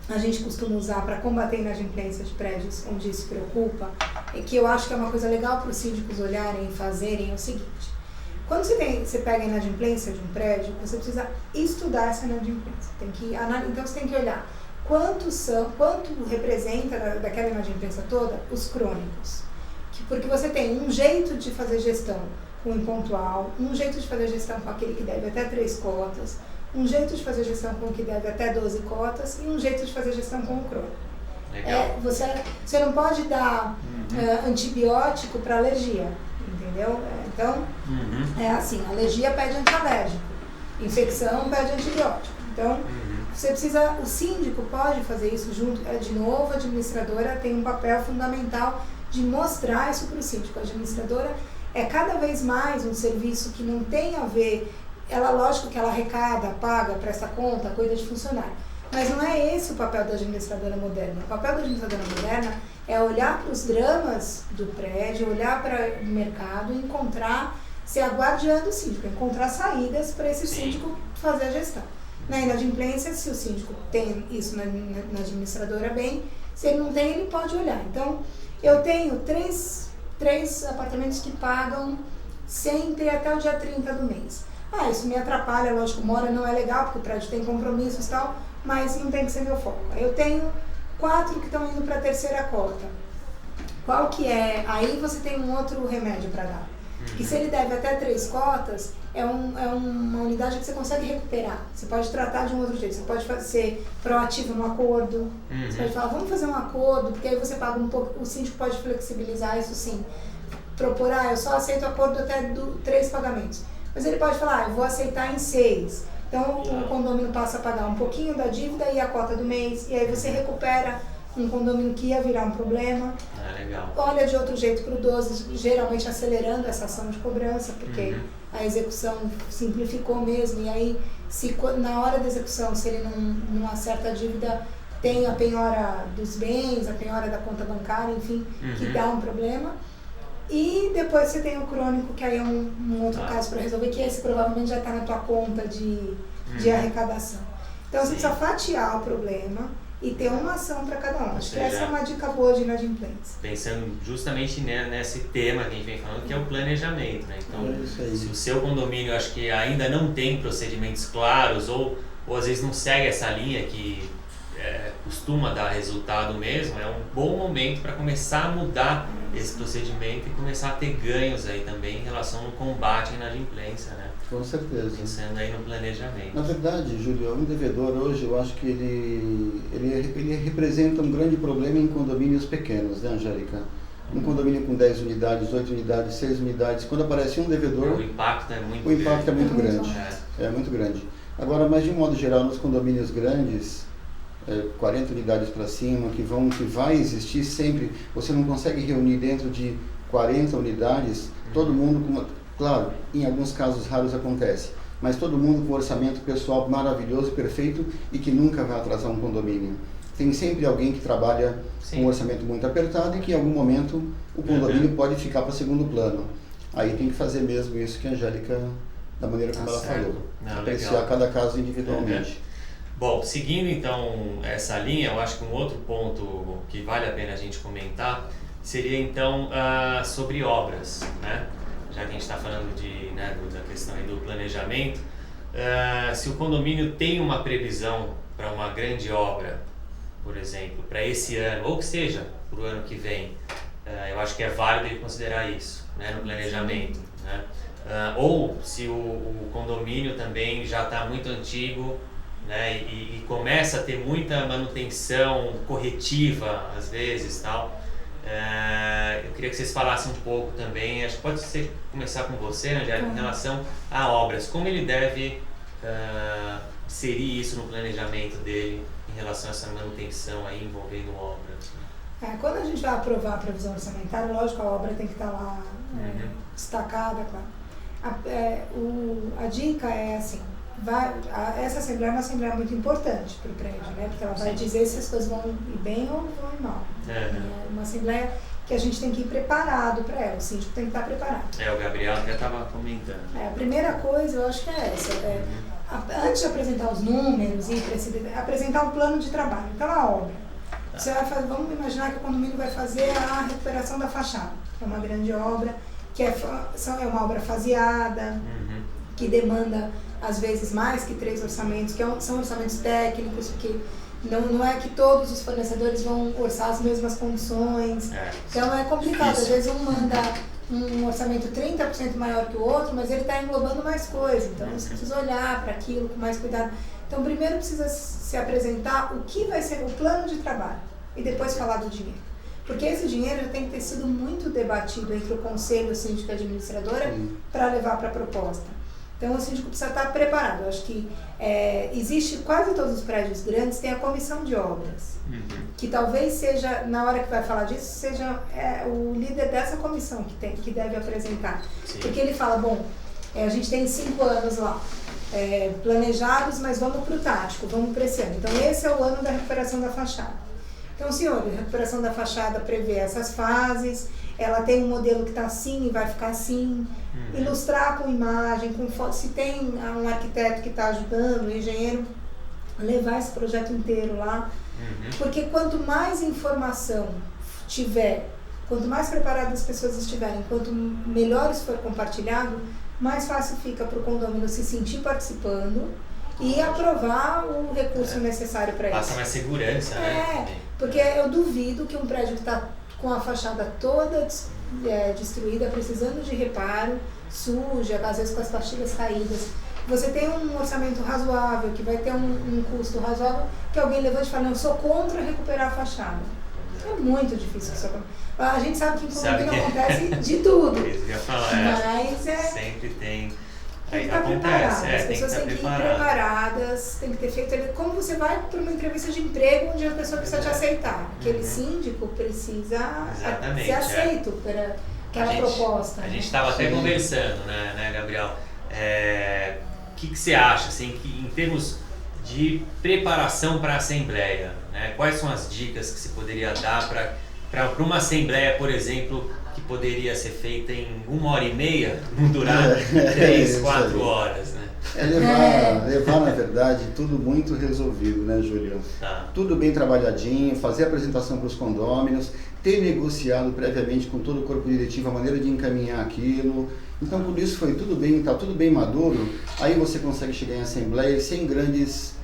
a gente costuma usar para combater a inadimplência de prédios onde isso preocupa, e que eu acho que é uma coisa legal para os síndicos olharem e fazerem, é o seguinte: quando você pega a inadimplência de um prédio, você precisa estudar essa inadimplência. Então você tem que olhar quanto representa daquela inadimplência toda os crônicos. Porque você tem um jeito de fazer gestão com o impontual, um jeito de fazer gestão com aquele que deve até 3 cotas, um jeito de fazer gestão com o que deve até 12 cotas e um jeito de fazer gestão com o crônico. Você não pode dar antibiótico para alergia, entendeu? Então, é assim, alergia pede antialérgico, infecção pede antibiótico. Então, você precisa, o síndico pode fazer isso junto, de novo, a administradora tem um papel fundamental de mostrar isso para o síndico. A administradora é cada vez mais um serviço que não tem a ver, lógico que ela arrecada, paga, presta conta, cuida de funcionário, mas não é esse o papel da administradora moderna. O papel da administradora moderna é olhar para os dramas do prédio, olhar para o mercado e ser a guardiã do síndico, encontrar saídas para esse síndico fazer a gestão. Na inadimplência, se o síndico tem isso na administradora bem, se ele não tem, ele pode olhar. Então, eu tenho três apartamentos que pagam sempre até o dia 30 do mês. Isso me atrapalha, lógico, mora não é legal, porque o prédio tem compromissos e tal, mas não tem que ser meu foco. Eu tenho 4 que estão indo para a terceira cota. Qual que é? Aí você tem um outro remédio para dar. E se ele deve até 3 cotas, é uma unidade que você consegue recuperar. Você pode tratar de um outro jeito. Você pode ser proativo no acordo. Você pode falar, vamos fazer um acordo, porque aí você paga um pouco. O síndico pode flexibilizar isso sim. Propor, eu só aceito acordo até 3 pagamentos. Mas ele pode falar, eu vou aceitar em 6. Então o condomínio passa a pagar um pouquinho da dívida e a cota do mês. E aí você recupera um condomínio que ia virar um problema. Legal. Olha de outro jeito para o 12, geralmente acelerando essa ação de cobrança, porque a execução simplificou mesmo. E aí, na hora da execução, se ele não acerta a dívida, tem a penhora dos bens, a penhora da conta bancária, enfim, que dá um problema. E depois você tem o crônico, que aí é um outro caso para resolver, que esse provavelmente já está na tua conta de arrecadação. Então você precisa fatiar o problema e ter uma ação para cada um. Acho que essa é uma dica boa de inadimplência. Pensando justamente nesse tema que a gente vem falando, que é o planejamento, né? Então, se o seu condomínio, acho que ainda não tem procedimentos claros ou às vezes não segue essa linha que costuma dar resultado mesmo, é um bom momento para começar a mudar esse procedimento e começar a ter ganhos aí também em relação ao combate à inadimplência, né? Com certeza. Pensando aí no planejamento. Na verdade, Júlio, um devedor hoje, eu acho que ele representa um grande problema em condomínios pequenos, né, Angélica? Um condomínio com 10 unidades, 8 unidades, 6 unidades, quando aparece um devedor, o impacto é muito grande. É muito grande. É muito grande. Agora, mas de um modo geral, nos condomínios grandes, 40 unidades para cima, que vai existir sempre, você não consegue reunir dentro de 40 unidades, todo mundo, claro, em alguns casos raros acontece, mas todo mundo com orçamento pessoal maravilhoso, perfeito e que nunca vai atrasar um condomínio. Tem sempre alguém que trabalha com um orçamento muito apertado e que em algum momento o condomínio pode ficar para segundo plano. Aí tem que fazer mesmo isso que a Angélica, da maneira como ela falou, apreciar cada caso individualmente. Bom, seguindo então essa linha, eu acho que um outro ponto que vale a pena a gente comentar seria então sobre obras, né? Já que a gente está falando da questão aí do planejamento, se o condomínio tem uma previsão para uma grande obra, por exemplo, para esse ano, ou que seja, para o ano que vem, eu acho que é válido ele considerar isso, né, no planejamento, né? Ou se o condomínio também já está muito antigo, né, e começa a ter muita manutenção corretiva às vezes, tal. Eu queria que vocês falassem um pouco também, acho que pode ser começar com você, Angélica, em relação a obras, como ele deve inserir isso no planejamento dele em relação a essa manutenção aí envolvendo obras. Quando a gente vai aprovar a previsão orçamentária, lógico, a obra tem que estar lá destacada, claro. A dica é assim, essa assembleia é uma assembleia muito importante para o prédio, né? Porque ela vai dizer se as coisas vão ir bem ou vão ir mal. É uma assembleia que a gente tem que ir preparado para ela, o síndico tem que estar preparado. O Gabriel até estava comentando. A primeira coisa, eu acho que é essa. Antes de apresentar os números e apresentar um plano de trabalho. Então, a obra. Você vai fazer, vamos imaginar que o condomínio vai fazer a recuperação da fachada. É uma grande obra, que é uma obra faseada, que demanda, às vezes, mais que 3 orçamentos, que são orçamentos técnicos, porque não é que todos os fornecedores vão orçar as mesmas condições. Então, é complicado. Às vezes, um manda um orçamento 30% maior que o outro, mas ele está englobando mais coisa. Então, você precisa olhar para aquilo com mais cuidado. Então, primeiro precisa se apresentar o que vai ser o plano de trabalho e depois falar do dinheiro. Porque esse dinheiro já tem que ter sido muito debatido entre o conselho, o síndico e a administradora para levar para a proposta. Então, o síndico precisa estar preparado. Eu acho que existe, quase todos os prédios grandes tem a comissão de obras, que talvez seja, na hora que vai falar disso, seja o líder dessa comissão que deve apresentar. Porque ele fala, bom, a gente tem 5 anos lá, planejados, mas vamos para o tático, vamos para esse ano. Então, esse é o ano da recuperação da fachada. Então, senhor, a recuperação da fachada prevê essas fases, ela tem um modelo que está assim e vai ficar assim, ilustrar com imagem, com foto, se tem um arquiteto que está ajudando, um engenheiro, levar esse projeto inteiro lá, porque quanto mais informação tiver, quanto mais preparadas as pessoas estiverem, quanto melhor isso for compartilhado, mais fácil fica para o condomínio se sentir participando e aprovar o recurso necessário para isso. Passa mais segurança, né? Porque eu duvido que um prédio que está com a fachada toda destruída, precisando de reparo, suja, às vezes com as pastilhas caídas, você tem um orçamento razoável, que vai ter um custo razoável, que alguém levante e fala, não, eu sou contra recuperar a fachada. É muito difícil isso acontecer. A gente sabe que em condomínio acontece de tudo. Isso que eu ia falar, mas sempre tem. Tem que estar preparado. As pessoas têm que ir preparadas, tem que ter feito. Como você vai para uma entrevista de emprego onde a pessoa precisa te aceitar? Aquele síndico precisa ser aceito pela proposta. A gente estava até conversando, né, Gabriel? O que você acha, assim, que em termos de preparação para a Assembleia, né? Quais são as dicas que você poderia dar para Para uma assembleia, por exemplo, que poderia ser feita em 1h30, não durar 3, 4 horas, né? Levar, na verdade, tudo muito resolvido, né, Júlio? Tá. Tudo bem trabalhadinho, fazer a apresentação para os condôminos, ter negociado previamente com todo o corpo diretivo a maneira de encaminhar aquilo. Então, quando isso foi tudo bem, está tudo bem maduro, aí você consegue chegar em assembleia sem grandes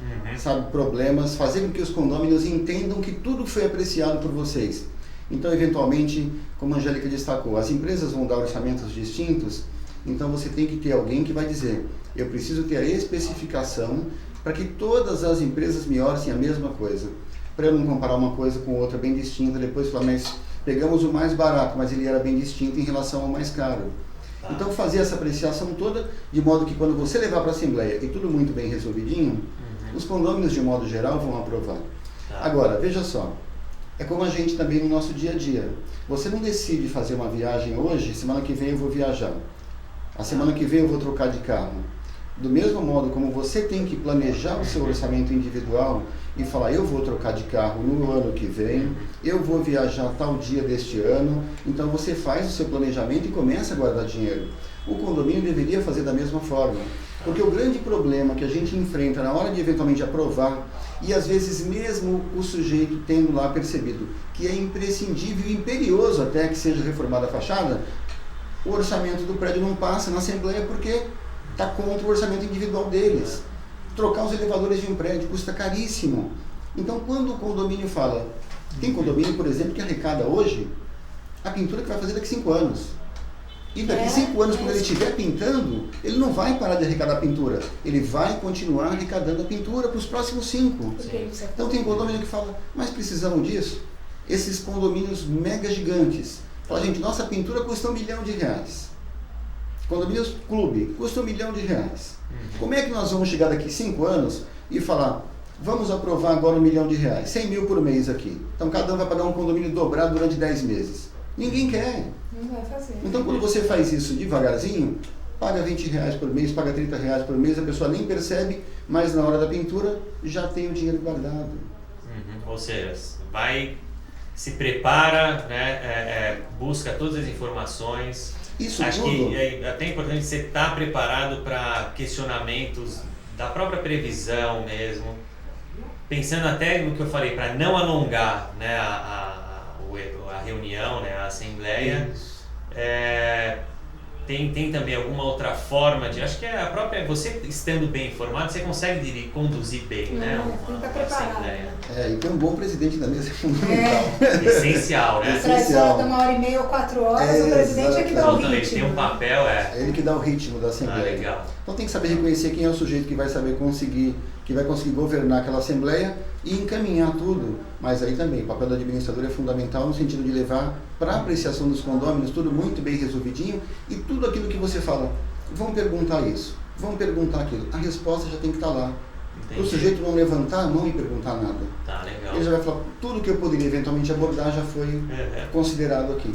problemas, fazer com que os condôminos entendam que tudo foi apreciado por vocês. Então, eventualmente, como a Angélica destacou, as empresas vão dar orçamentos distintos, então você tem que ter alguém que vai dizer: eu preciso ter a especificação para que todas as empresas me orcem a mesma coisa, para eu não comparar uma coisa com outra bem distinta, depois falar, mas pegamos o mais barato, mas ele era bem distinto em relação ao mais caro. Então fazer essa apreciação toda, de modo que quando você levar para a Assembleia e tudo muito bem resolvidinho, os condôminos de modo geral vão aprovar. Agora, veja só, é como a gente também no nosso dia a dia. Você não decide fazer uma viagem hoje, semana que vem eu vou viajar. A semana que vem eu vou trocar de carro. Do mesmo modo como você tem que planejar o seu orçamento individual e falar: eu vou trocar de carro no ano que vem, eu vou viajar tal dia deste ano, então você faz o seu planejamento e começa a guardar dinheiro. O condomínio deveria fazer da mesma forma, porque o grande problema que a gente enfrenta na hora de eventualmente aprovar, e às vezes mesmo o sujeito tendo lá percebido que é imprescindível e imperioso até que seja reformada a fachada, o orçamento do prédio não passa na Assembleia porque está contra o orçamento individual deles. Trocar os elevadores de um prédio custa caríssimo. Então, quando o condomínio fala... Tem condomínio, por exemplo, que arrecada hoje a pintura que vai fazer daqui 5 anos. E daqui 5 anos, quando ele estiver pintando, ele não vai parar de arrecadar a pintura. Ele vai continuar arrecadando a pintura para os próximos 5. Então, tem condomínio que fala: mas precisamos disso? Esses condomínios mega gigantes. Fala: gente, nossa pintura custa R$1 milhão. Condomínios clube, custa R$1 milhão. Como é que nós vamos chegar daqui 5 anos e falar: vamos aprovar agora R$1 milhão, 100 mil por mês aqui. Então cada um vai pagar um condomínio dobrado durante 10 meses. Ninguém quer. Não vai fazer. Então quando você faz isso devagarzinho, paga R$20 por mês, paga R$30 por mês, a pessoa nem percebe, mas na hora da pintura já tem o dinheiro guardado. Ou seja, se prepara, né, busca todas as informações. Isso Acho tudo. que é até importante você estar preparado para questionamentos da própria previsão mesmo, pensando até no que eu falei, para não alongar, né, a reunião, né, a assembleia. Tem também alguma outra forma de... Acho que é a própria... Você estando bem informado, você consegue conduzir bem, né? Tem que estar preparado. Né? E ter um bom presidente da mesa é fundamental. Essencial, né? Para essa hora de 1h30 ou 4 horas, o presidente é que dá o ritmo. Ele tem um papel, Ele que dá o ritmo da Assembleia. Legal. Então tem que saber reconhecer quem é o sujeito que vai saber conseguir, que vai conseguir governar aquela Assembleia e encaminhar tudo. Mas aí também, o papel do administrador é fundamental no sentido de levar para a apreciação dos condôminos tudo muito bem resolvidinho e tudo aquilo que você fala: vão perguntar isso, vão perguntar aquilo. A resposta já tem que estar lá. Entendi. O sujeito não levantar a mão e perguntar nada. Tá, legal. Ele já vai falar: tudo que eu poderia eventualmente abordar já foi considerado aqui.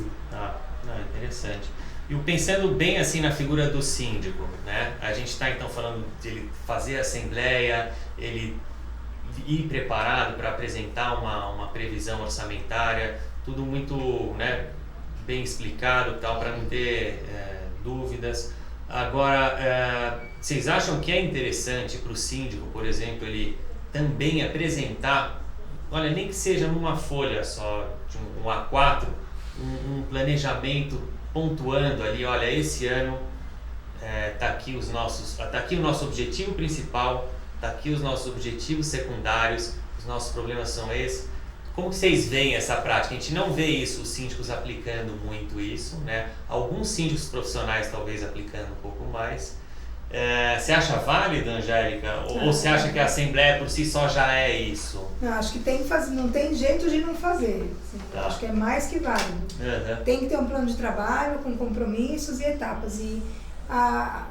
Interessante. E pensando bem assim na figura do síndico, né? A gente está então falando de ele fazer a assembleia, ele ir preparado para apresentar uma previsão orçamentária, tudo muito, né, bem explicado, tal, para não ter dúvidas. Agora, vocês acham que é interessante para o síndico, por exemplo, ele também apresentar, olha, nem que seja numa folha só, de um A4, um planejamento pontuando ali: olha, esse ano tá aqui o nosso objetivo principal, tá aqui os nossos objetivos secundários, os nossos problemas são esses. Como que vocês veem essa prática? A gente não vê isso, os síndicos aplicando muito isso, né? Alguns síndicos profissionais talvez aplicando um pouco mais. Você acha válido, Angélica? Ou você acha que a Assembleia por si só já é isso? Não, acho que tem que fazer, não tem jeito de não fazer. Assim, acho que é mais que válido. Tem que ter um plano de trabalho com compromissos e etapas. E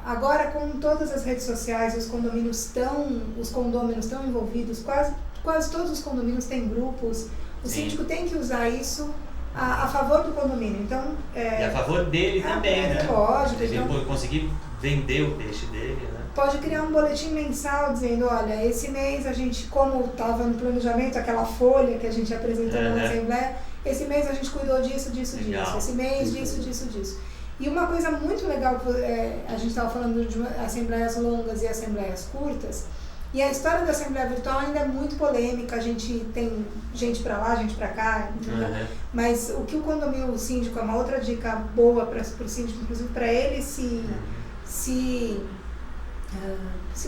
agora, com todas as redes sociais, os condôminos estão envolvidos, quase todos os condomínios têm grupos. O síndico tem que usar isso a favor do condomínio. Então, e a favor dele também, né? Lógico. Ele conseguir vender o peixe dele, né? Pode criar um boletim mensal dizendo: olha, esse mês a gente, como estava no planejamento, aquela folha que a gente apresentou na Assembleia, esse mês a gente cuidou disso, Legal. esse mês disso. E uma coisa muito legal, a gente estava falando de assembleias longas e assembleias curtas, e a história da Assembleia Virtual ainda é muito polêmica, a gente tem gente para lá, gente para cá, mas o que o condomínio, o síndico, é uma outra dica boa para o síndico, inclusive para ele se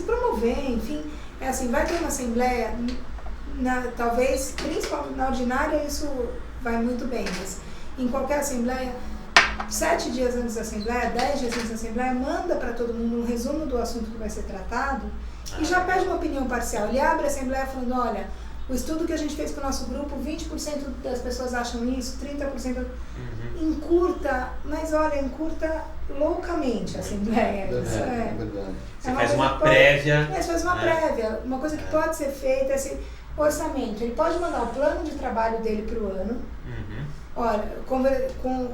promover, enfim, é assim, vai ter uma assembleia, talvez, principalmente na ordinária, isso vai muito bem, mas em qualquer assembleia, 7 dias antes da assembleia, 10 dias antes da assembleia, manda para todo mundo um resumo do assunto que vai ser tratado e já pede uma opinião parcial. Ele abre a assembleia falando, olha, o estudo que a gente fez com o nosso grupo, 20% das pessoas acham isso, 30% encurta, mas olha, encurta loucamente a assembleia. É verdade. Você faz uma prévia. Você faz uma prévia. Uma coisa que pode ser feita é esse orçamento. Ele pode mandar o plano de trabalho dele para o ano. Olha,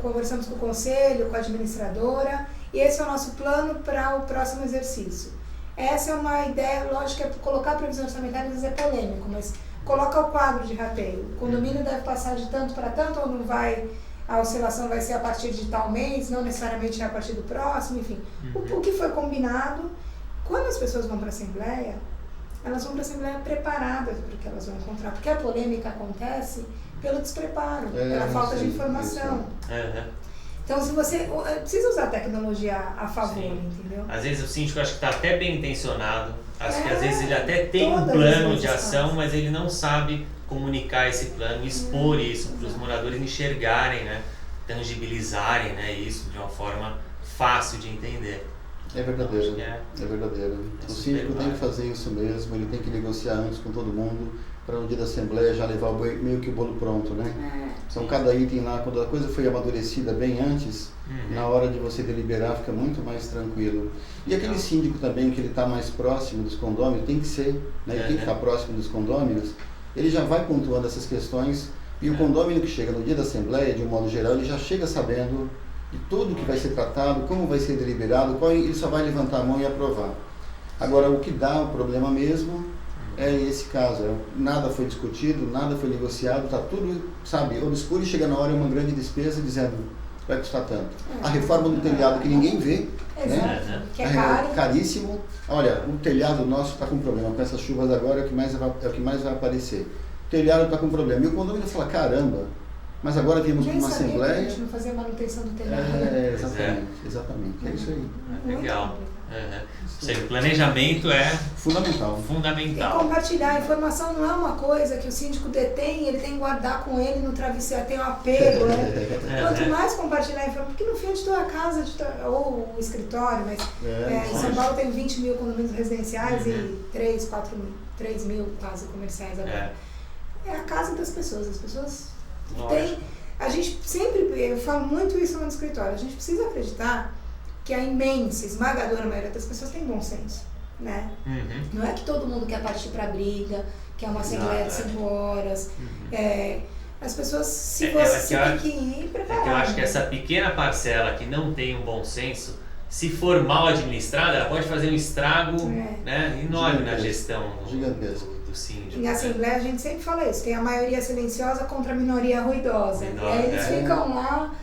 conversamos com o conselho, com a administradora, e esse é o nosso plano para o próximo exercício. Essa é uma ideia, lógico, é colocar a previsão orçamentária, às vezes é polêmico, mas coloca o quadro de rateio. O condomínio deve passar de tanto para tanto, ou não vai, a oscilação vai ser a partir de tal mês, não necessariamente é a partir do próximo, enfim. O que foi combinado, quando as pessoas vão para a assembleia, elas vão para a assembleia preparadas para o que elas vão encontrar, porque a polêmica acontece pelo despreparo, pela falta de informação. Então, se você precisa usar a tecnologia a favor, entendeu? Às vezes o síndico acho que está até bem intencionado, acho que às vezes ele até tem um plano de ação, mas ele não sabe comunicar esse plano, expor isso para os moradores enxergarem, né? Tangibilizarem, né? Isso de uma forma fácil de entender. É verdadeiro, Então, é verdadeiro. O síndico tem que fazer isso mesmo, ele tem que negociar antes com todo mundo, para no dia da assembleia já levar meio que o bolo pronto, né? Então cada item lá, quando a coisa foi amadurecida bem antes, na hora de você deliberar fica muito mais tranquilo. E aquele síndico também, que ele está mais próximo dos condôminos, tem que ser, né? Ele tem que estar próximo dos condôminos, ele já vai pontuando essas questões, e o condômino que chega no dia da assembleia, de um modo geral, ele já chega sabendo de tudo que vai ser tratado, como vai ser deliberado, ele só vai levantar a mão e aprovar. Agora, o que dá o problema mesmo é esse caso, nada foi discutido, nada foi negociado, está tudo, sabe, obscuro, e chega na hora uma grande despesa dizendo, vai custar tanto. A reforma do telhado que ninguém vê, né? Que é caro. Caríssimo. Olha, o telhado nosso está com problema, com essas chuvas agora é o que mais vai aparecer. O telhado está com problema. E o condomínio fala, caramba, mas agora viemos para uma assembleia. A gente não fazia manutenção do telhado. Exatamente. É isso aí. Legal. Ou seja, o planejamento é fundamental. E compartilhar a informação não é uma coisa que o síndico detém, ele tem que guardar com ele no travesseiro, tem um apego, né? Quanto mais compartilhar a informação, porque no fim de toda a casa, ou o escritório, mas em São Paulo tem 20 mil condomínios residenciais e 3 mil quase comerciais agora. É a casa das pessoas, as pessoas têm. A gente sempre, eu falo muito isso no escritório, a gente precisa acreditar que a imensa, esmagadora maioria das pessoas tem bom senso, né? Não é que todo mundo quer partir para briga, que é uma assembleia de 5 horas. As pessoas, se você tem que ir preparado. Eu acho que essa pequena parcela que não tem um bom senso, se for mal administrada, ela pode fazer um estrago né, enorme na gestão do síndico. Em assembleia a gente sempre fala isso, tem a maioria silenciosa contra a minoria ruidosa. E aí eles ficam lá.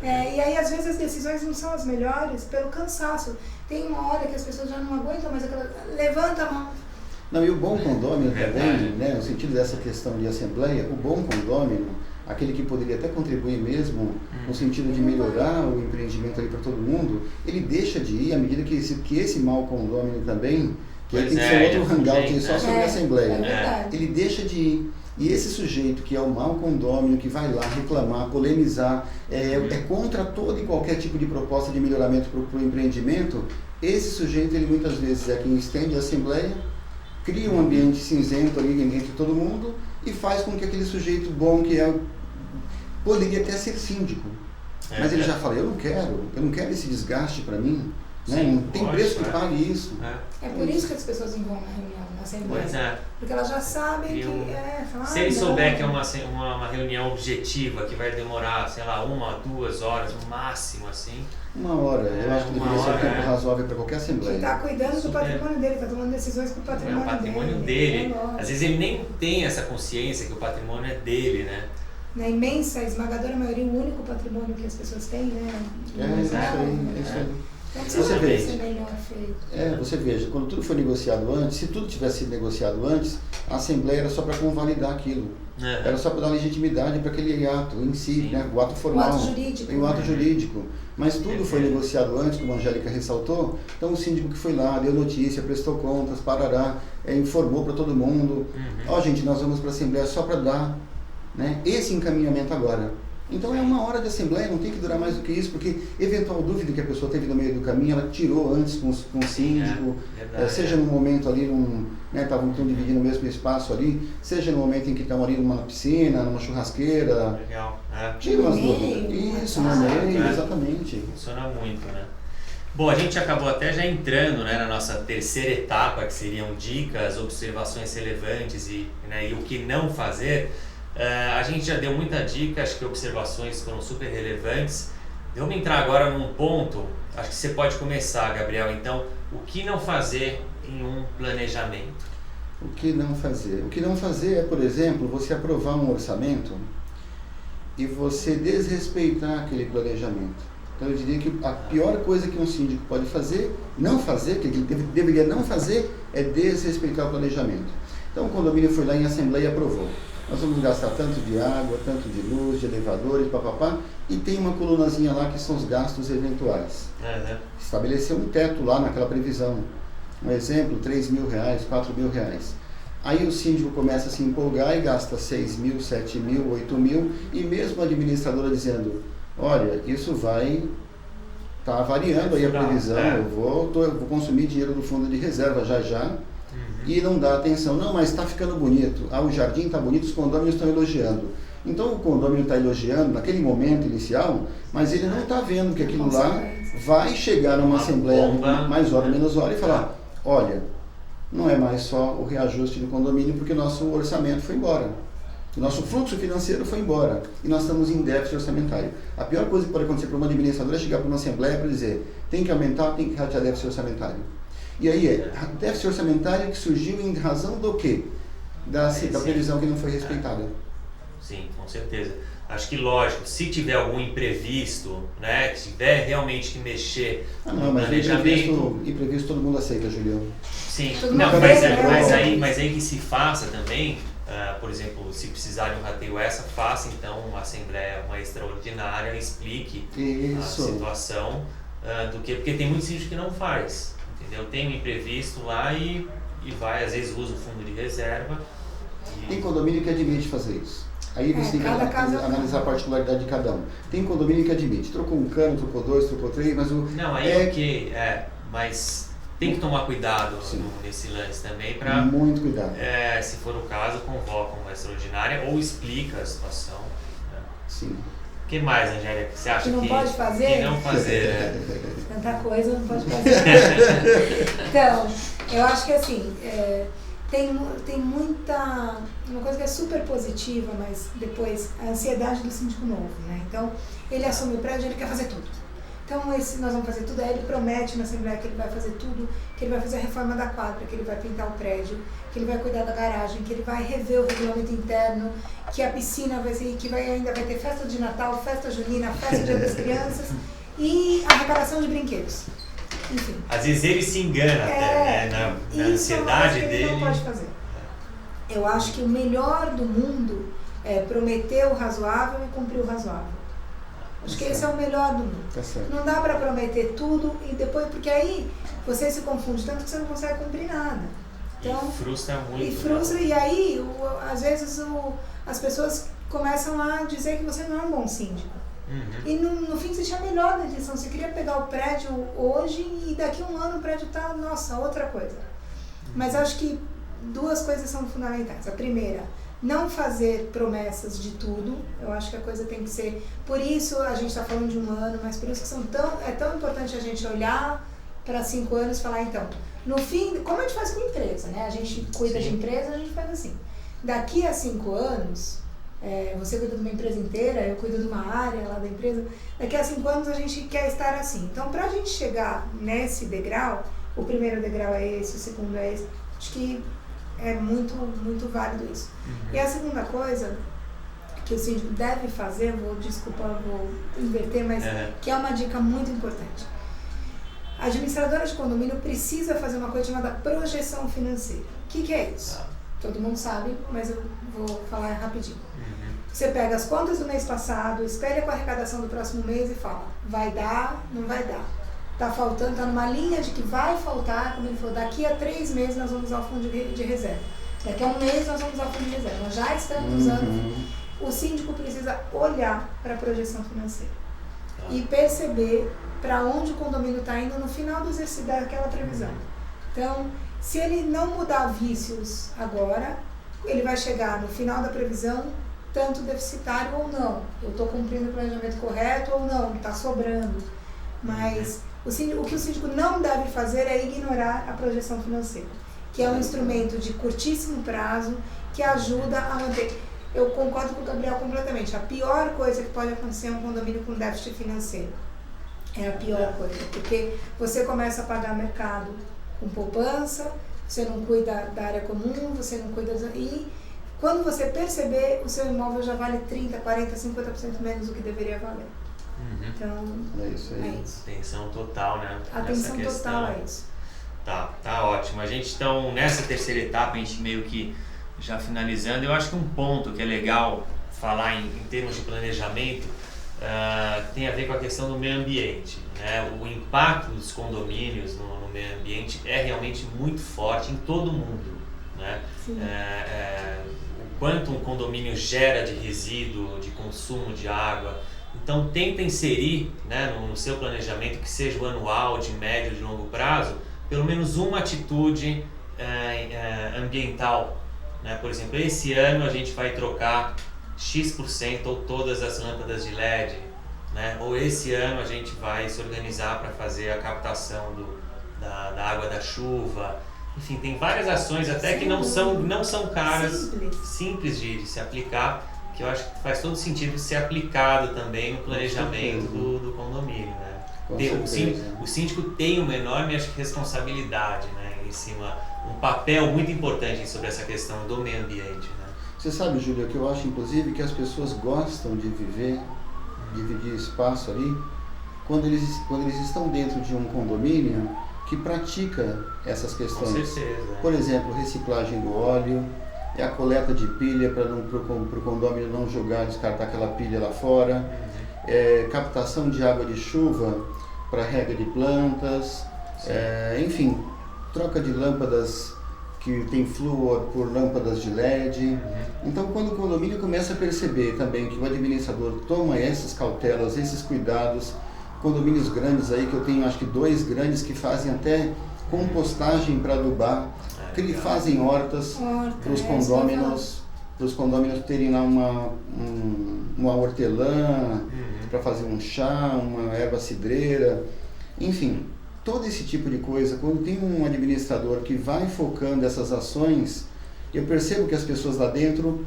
E aí às vezes as decisões não são as melhores pelo cansaço. Tem uma hora que as pessoas já não aguentam mais levanta a mão. Não, e o bom condômino também, né, no sentido dessa questão de assembleia, o bom condômino, aquele que poderia até contribuir mesmo no sentido de melhorar o empreendimento ali para todo mundo, ele deixa de ir à medida que esse mau condômino também, que aí tem que ser outro hangout só sobre a assembleia, ele deixa de ir. E esse sujeito que é o mau condômino, que vai lá reclamar, polemizar, é contra todo e qualquer tipo de proposta de melhoramento para o empreendimento, esse sujeito, ele muitas vezes é quem estende a assembleia, cria um ambiente cinzento ali entre todo mundo e faz com que aquele sujeito bom que poderia até ser síndico. Mas ele já fala, eu não quero esse desgaste para mim. Né? Não tem preço que pague isso. É por isso que as pessoas vão na reunião, na assembleia. Porque elas já sabem que se ele souber que é uma reunião objetiva, que vai demorar, sei lá, 1 a 2 horas, no máximo, assim. 1 hora. Eu acho que deveria ser um tempo razoável para qualquer assembleia. Que está cuidando do patrimônio dele, está tomando decisões para o patrimônio dele. Às vezes ele nem tem essa consciência que o patrimônio é dele, né? na imensa, esmagadora maioria, o único patrimônio que as pessoas têm, né? É isso aí. Então, Você vê. ser melhor feito. Você veja, quando tudo foi negociado antes, se tudo tivesse sido negociado antes, a Assembleia era só para convalidar aquilo. Era só para dar legitimidade para aquele ato em si, né? O ato formal. O ato jurídico. O ato jurídico. Mas tudo foi negociado antes, como a Angélica ressaltou. Então o síndico que foi lá, deu notícia, prestou contas, parará, informou para todo mundo. Gente, nós vamos para a Assembleia só para dar, né, esse encaminhamento agora. Então é uma hora de Assembleia, não tem que durar mais do que isso, porque eventual dúvida que a pessoa teve no meio do caminho, ela tirou antes com o síndico, seja no momento ali, estavam dividindo o mesmo espaço ali, seja no momento em que estavam ali numa piscina, numa churrasqueira. Legal. Tira as dúvidas. Isso, no meio, exatamente. Funciona muito, né? Bom, a gente acabou até já entrando, né, na nossa terceira etapa, que seriam dicas, observações relevantes e o que não fazer. A gente já deu muita dica, acho que observações foram super relevantes. Vamos entrar agora num ponto, acho que você pode começar, Gabriel. Então, o que não fazer em um planejamento? O que não fazer? O que não fazer é, por exemplo, você aprovar um orçamento e você desrespeitar aquele planejamento. Então, eu diria que a pior coisa que um síndico pode fazer, não fazer, que ele deveria não fazer, é desrespeitar o planejamento. Então, o condomínio foi lá em Assembleia e aprovou. Nós vamos gastar tanto de água, tanto de luz, de elevadores, papapá, e tem uma colunazinha lá que são os gastos eventuais. Estabeleceu um teto lá naquela previsão. Um exemplo, R$3.000, R$4.000. Aí o síndico começa a se empolgar e gasta 6.000, 7.000, 8.000, e mesmo a administradora dizendo, olha, isso vai estar variando aí a previsão, eu vou consumir dinheiro do fundo de reserva já. E não dá atenção. Não, mas está ficando bonito. O jardim está bonito, os condôminos estão elogiando. Então o condômino está elogiando naquele momento inicial, mas ele não está vendo que aquilo lá vai chegar numa assembleia mais hora, menos hora e falar, olha, não é mais só o reajuste do condomínio porque o nosso orçamento foi embora. O nosso fluxo financeiro foi embora e nós estamos em déficit orçamentário. A pior coisa que pode acontecer para uma administradora é chegar para uma assembleia para dizer, tem que aumentar, tem que retirar déficit orçamentário. E aí, déficit orçamentário que surgiu em razão do quê? Da previsão que não foi respeitada. Sim, com certeza. Acho que lógico, se tiver algum imprevisto, né, que tiver realmente que mexer no planejamento... Imprevisto todo mundo aceita, Julião. Sim, mas aí que se faça também, por exemplo, se precisar de um rateio faça então uma assembleia extraordinária, explique a situação do que, porque tem muitos sítios que não faz. Entendeu? Tem um imprevisto lá e vai, às vezes usa o fundo de reserva. Tem condomínio que admite fazer isso. Aí você tem que analisar a particularidade de cada um. Tem condomínio que admite. Trocou um cano, trocou dois, trocou três, mas o... Não, aí mas tem que tomar cuidado nesse lance também para... Muito cuidado. Se for o caso, convoca uma extraordinária ou explica a situação. Né? Sim. O que mais, Angélica, que você acha que não pode fazer? Que não fazer, Tanta coisa não pode fazer. Então, eu acho que assim, tem muita... Uma coisa que é super positiva, mas depois, a ansiedade do síndico novo, né? Então, ele assume o prédio, ele quer fazer tudo. Então, nós vamos fazer tudo, aí ele promete na Assembleia que ele vai fazer tudo, que ele vai fazer a reforma da quadra, que ele vai pintar o prédio, que ele vai cuidar da garagem, que ele vai rever o regulamento interno, que a piscina vai ser, que ainda vai ter festa de Natal, festa junina, festa Dia das Crianças e arrecadação de brinquedos. Enfim. Às vezes ele se engana até, né? Na ansiedade dele. Ele não pode fazer. Eu acho que o melhor do mundo é prometer o razoável e cumprir o razoável. Acho que esse é o melhor do mundo. Não dá para prometer tudo e depois, porque aí você se confunde tanto que você não consegue cumprir nada. Então, e frustra muito. E frustra, e aí, às vezes, as pessoas começam a dizer que você não é um bom síndico. E no fim você tinha a melhor da intenção. Você queria pegar o prédio hoje e daqui a um ano o prédio tá, nossa, outra coisa. Mas acho que duas coisas são fundamentais. A primeira, não fazer promessas de tudo. Eu acho que a coisa tem que ser... Por isso a gente está falando de um ano, mas por isso que é tão importante a gente olhar para 5 anos e falar, então, no fim, como a gente faz com empresa, né? A gente cuida de empresa, a gente faz assim. Daqui a 5 anos, você cuida de uma empresa inteira, eu cuido de uma área lá da empresa. Daqui a 5 anos a gente quer estar assim. Então, para a gente chegar nesse degrau, o primeiro degrau é esse, o segundo é esse, acho que é muito, muito válido isso. E a segunda coisa, que o síndico deve fazer, vou inverter, mas que é uma dica muito importante. A administradora de condomínio precisa fazer uma coisa chamada projeção financeira. O que é isso? Todo mundo sabe, mas eu vou falar rapidinho. Você pega as contas do mês passado, espelha com a arrecadação do próximo mês e fala, vai dar, não vai dar. Tá faltando, tá numa linha de que vai faltar, como ele falou, daqui a 3 meses nós vamos usar o fundo de reserva. Daqui a 1 mês nós vamos usar o fundo de reserva. Nós já estamos usando. O síndico precisa olhar para a projeção financeira e perceber para onde o condomínio está indo no final do exercício daquela previsão. Então, se ele não mudar vícios agora, ele vai chegar no final da previsão tanto deficitário ou não. Eu estou cumprindo o planejamento correto ou não, está sobrando. Mas o que o síndico não deve fazer é ignorar a projeção financeira, que é um instrumento de curtíssimo prazo que ajuda a manter. Eu concordo com o Gabriel completamente. A pior coisa que pode acontecer é um condomínio com déficit financeiro. É a pior coisa, porque você começa a pagar mercado com poupança, você não cuida da área comum, você não cuida... E quando você perceber, o seu imóvel já vale 30%, 40%, 50% menos do que deveria valer. Então, é isso aí. É isso. Atenção total, né? Atenção total é isso. Tá ótimo. A gente, então, nessa terceira etapa, a gente meio que já finalizando, eu acho que um ponto que é legal falar em termos de planejamento tem a ver com a questão do meio ambiente, né? O impacto dos condomínios no meio ambiente é realmente muito forte em todo mundo, né? O quanto um condomínio gera de resíduo, de consumo de água. Então tenta inserir, né, no seu planejamento, que seja o anual, de médio, de longo prazo, pelo menos uma atitude ambiental, né? Por exemplo, esse ano a gente vai trocar X% ou todas as lâmpadas de LED, né? Ou esse ano a gente vai se organizar para fazer a captação da água da chuva. Enfim, tem várias ações até que não são caras, simples de se aplicar, que eu acho que faz todo sentido ser aplicado também no planejamento do condomínio, né? O síndico tem uma enorme, acho que, responsabilidade, né, em cima, um papel muito importante sobre essa questão do meio ambiente, né? Você sabe, Júlia, que eu acho, inclusive, que as pessoas gostam de dividir espaço ali, quando eles estão dentro de um condomínio que pratica essas questões. Com certeza. Por exemplo, reciclagem do óleo, é a coleta de pilha para o condomínio não jogar, descartar aquela pilha lá fora, captação de água de chuva para rega de plantas, enfim, troca de lâmpadas que tem flúor por lâmpadas de LED. Então, quando o condomínio começa a perceber também que o administrador toma essas cautelas, esses cuidados, condomínios grandes aí, que eu tenho acho que 2 grandes que fazem até compostagem para adubar, que fazem hortas para os condôminos terem lá uma hortelã, para fazer um chá, uma erva cidreira, enfim, todo esse tipo de coisa. Quando tem um administrador que vai focando essas ações, eu percebo que as pessoas lá dentro,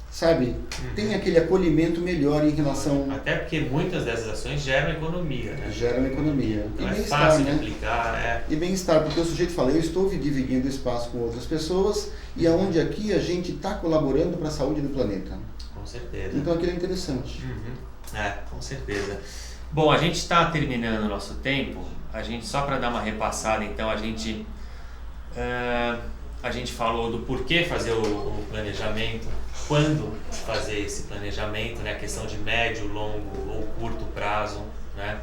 sabe, tem aquele acolhimento melhor em relação... Até porque muitas dessas ações geram economia, né? Geram economia. Então e é bem-estar, fácil né? de aplicar, E bem-estar, porque o sujeito fala, eu estou dividindo espaço com outras pessoas e aonde aqui a gente está colaborando para a saúde do planeta. Com certeza. Então aquilo é interessante. Com certeza. Bom, a gente está terminando o nosso tempo. Só para dar uma repassada, então, a gente falou do porquê fazer o planejamento, quando fazer esse planejamento, né? A questão de médio, longo ou curto prazo, né?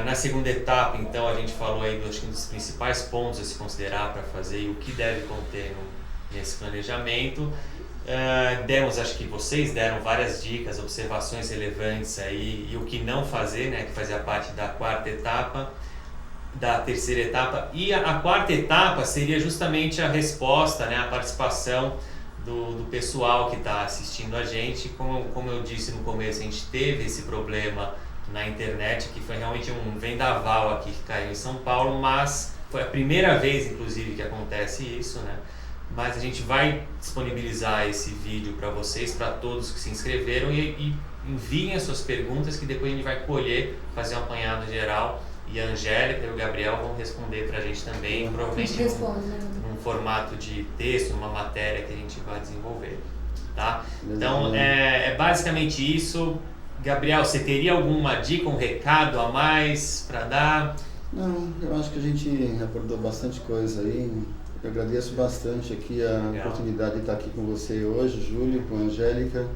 Na segunda etapa, então, a gente falou aí dos principais pontos a se considerar para fazer e o que deve conter nesse planejamento. Acho que vocês deram várias dicas, observações relevantes aí, e o que não fazer, né? Que fazia parte da quarta etapa, da terceira etapa. E a quarta etapa seria justamente a resposta, né? A participação do pessoal que está assistindo a gente. Como eu disse no começo, a gente teve esse problema na internet, que foi realmente um vendaval aqui que caiu em São Paulo, mas foi a primeira vez, inclusive, que acontece isso, né? Mas a gente vai disponibilizar esse vídeo para vocês, para todos que se inscreveram, e enviem as suas perguntas, que depois a gente vai colher, fazer um apanhado geral, e a Angélica e o Gabriel vão responder para a gente também, provavelmente num formato de texto, numa matéria que a gente vai desenvolver. tá? Então, é basicamente isso. Gabriel, você teria alguma dica, um recado a mais para dar? Não, eu acho que a gente abordou bastante coisa aí. Eu agradeço bastante aqui a oportunidade de estar aqui com você hoje, Júlio, com a Angélica.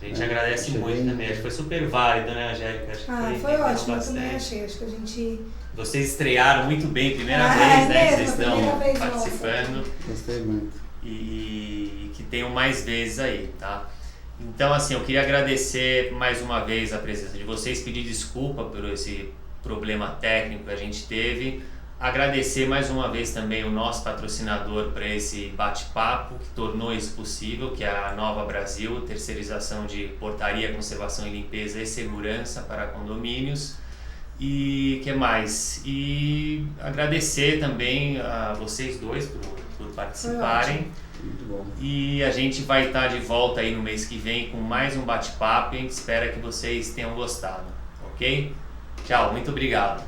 A gente agradece muito também, acho que foi super válido, né, Angélica? Acho que foi ótimo, eu também achei, acho que a gente... Vocês estrearam muito bem, primeira vez, né, que vocês estão vez participando. Nossa. Gostei muito. E que tenham mais vezes aí, tá? Então, assim, eu queria agradecer mais uma vez a presença de vocês, pedir desculpa por esse problema técnico que a gente teve, agradecer mais uma vez também o nosso patrocinador para esse bate-papo, que tornou isso possível, que é a Nova Brasil, terceirização de portaria, conservação e limpeza e segurança para condomínios. E que mais? E agradecer também a vocês dois por participarem. Muito bom. E a gente vai estar de volta aí no mês que vem com mais um bate-papo e a gente espera que vocês tenham gostado, ok? Tchau, muito obrigado.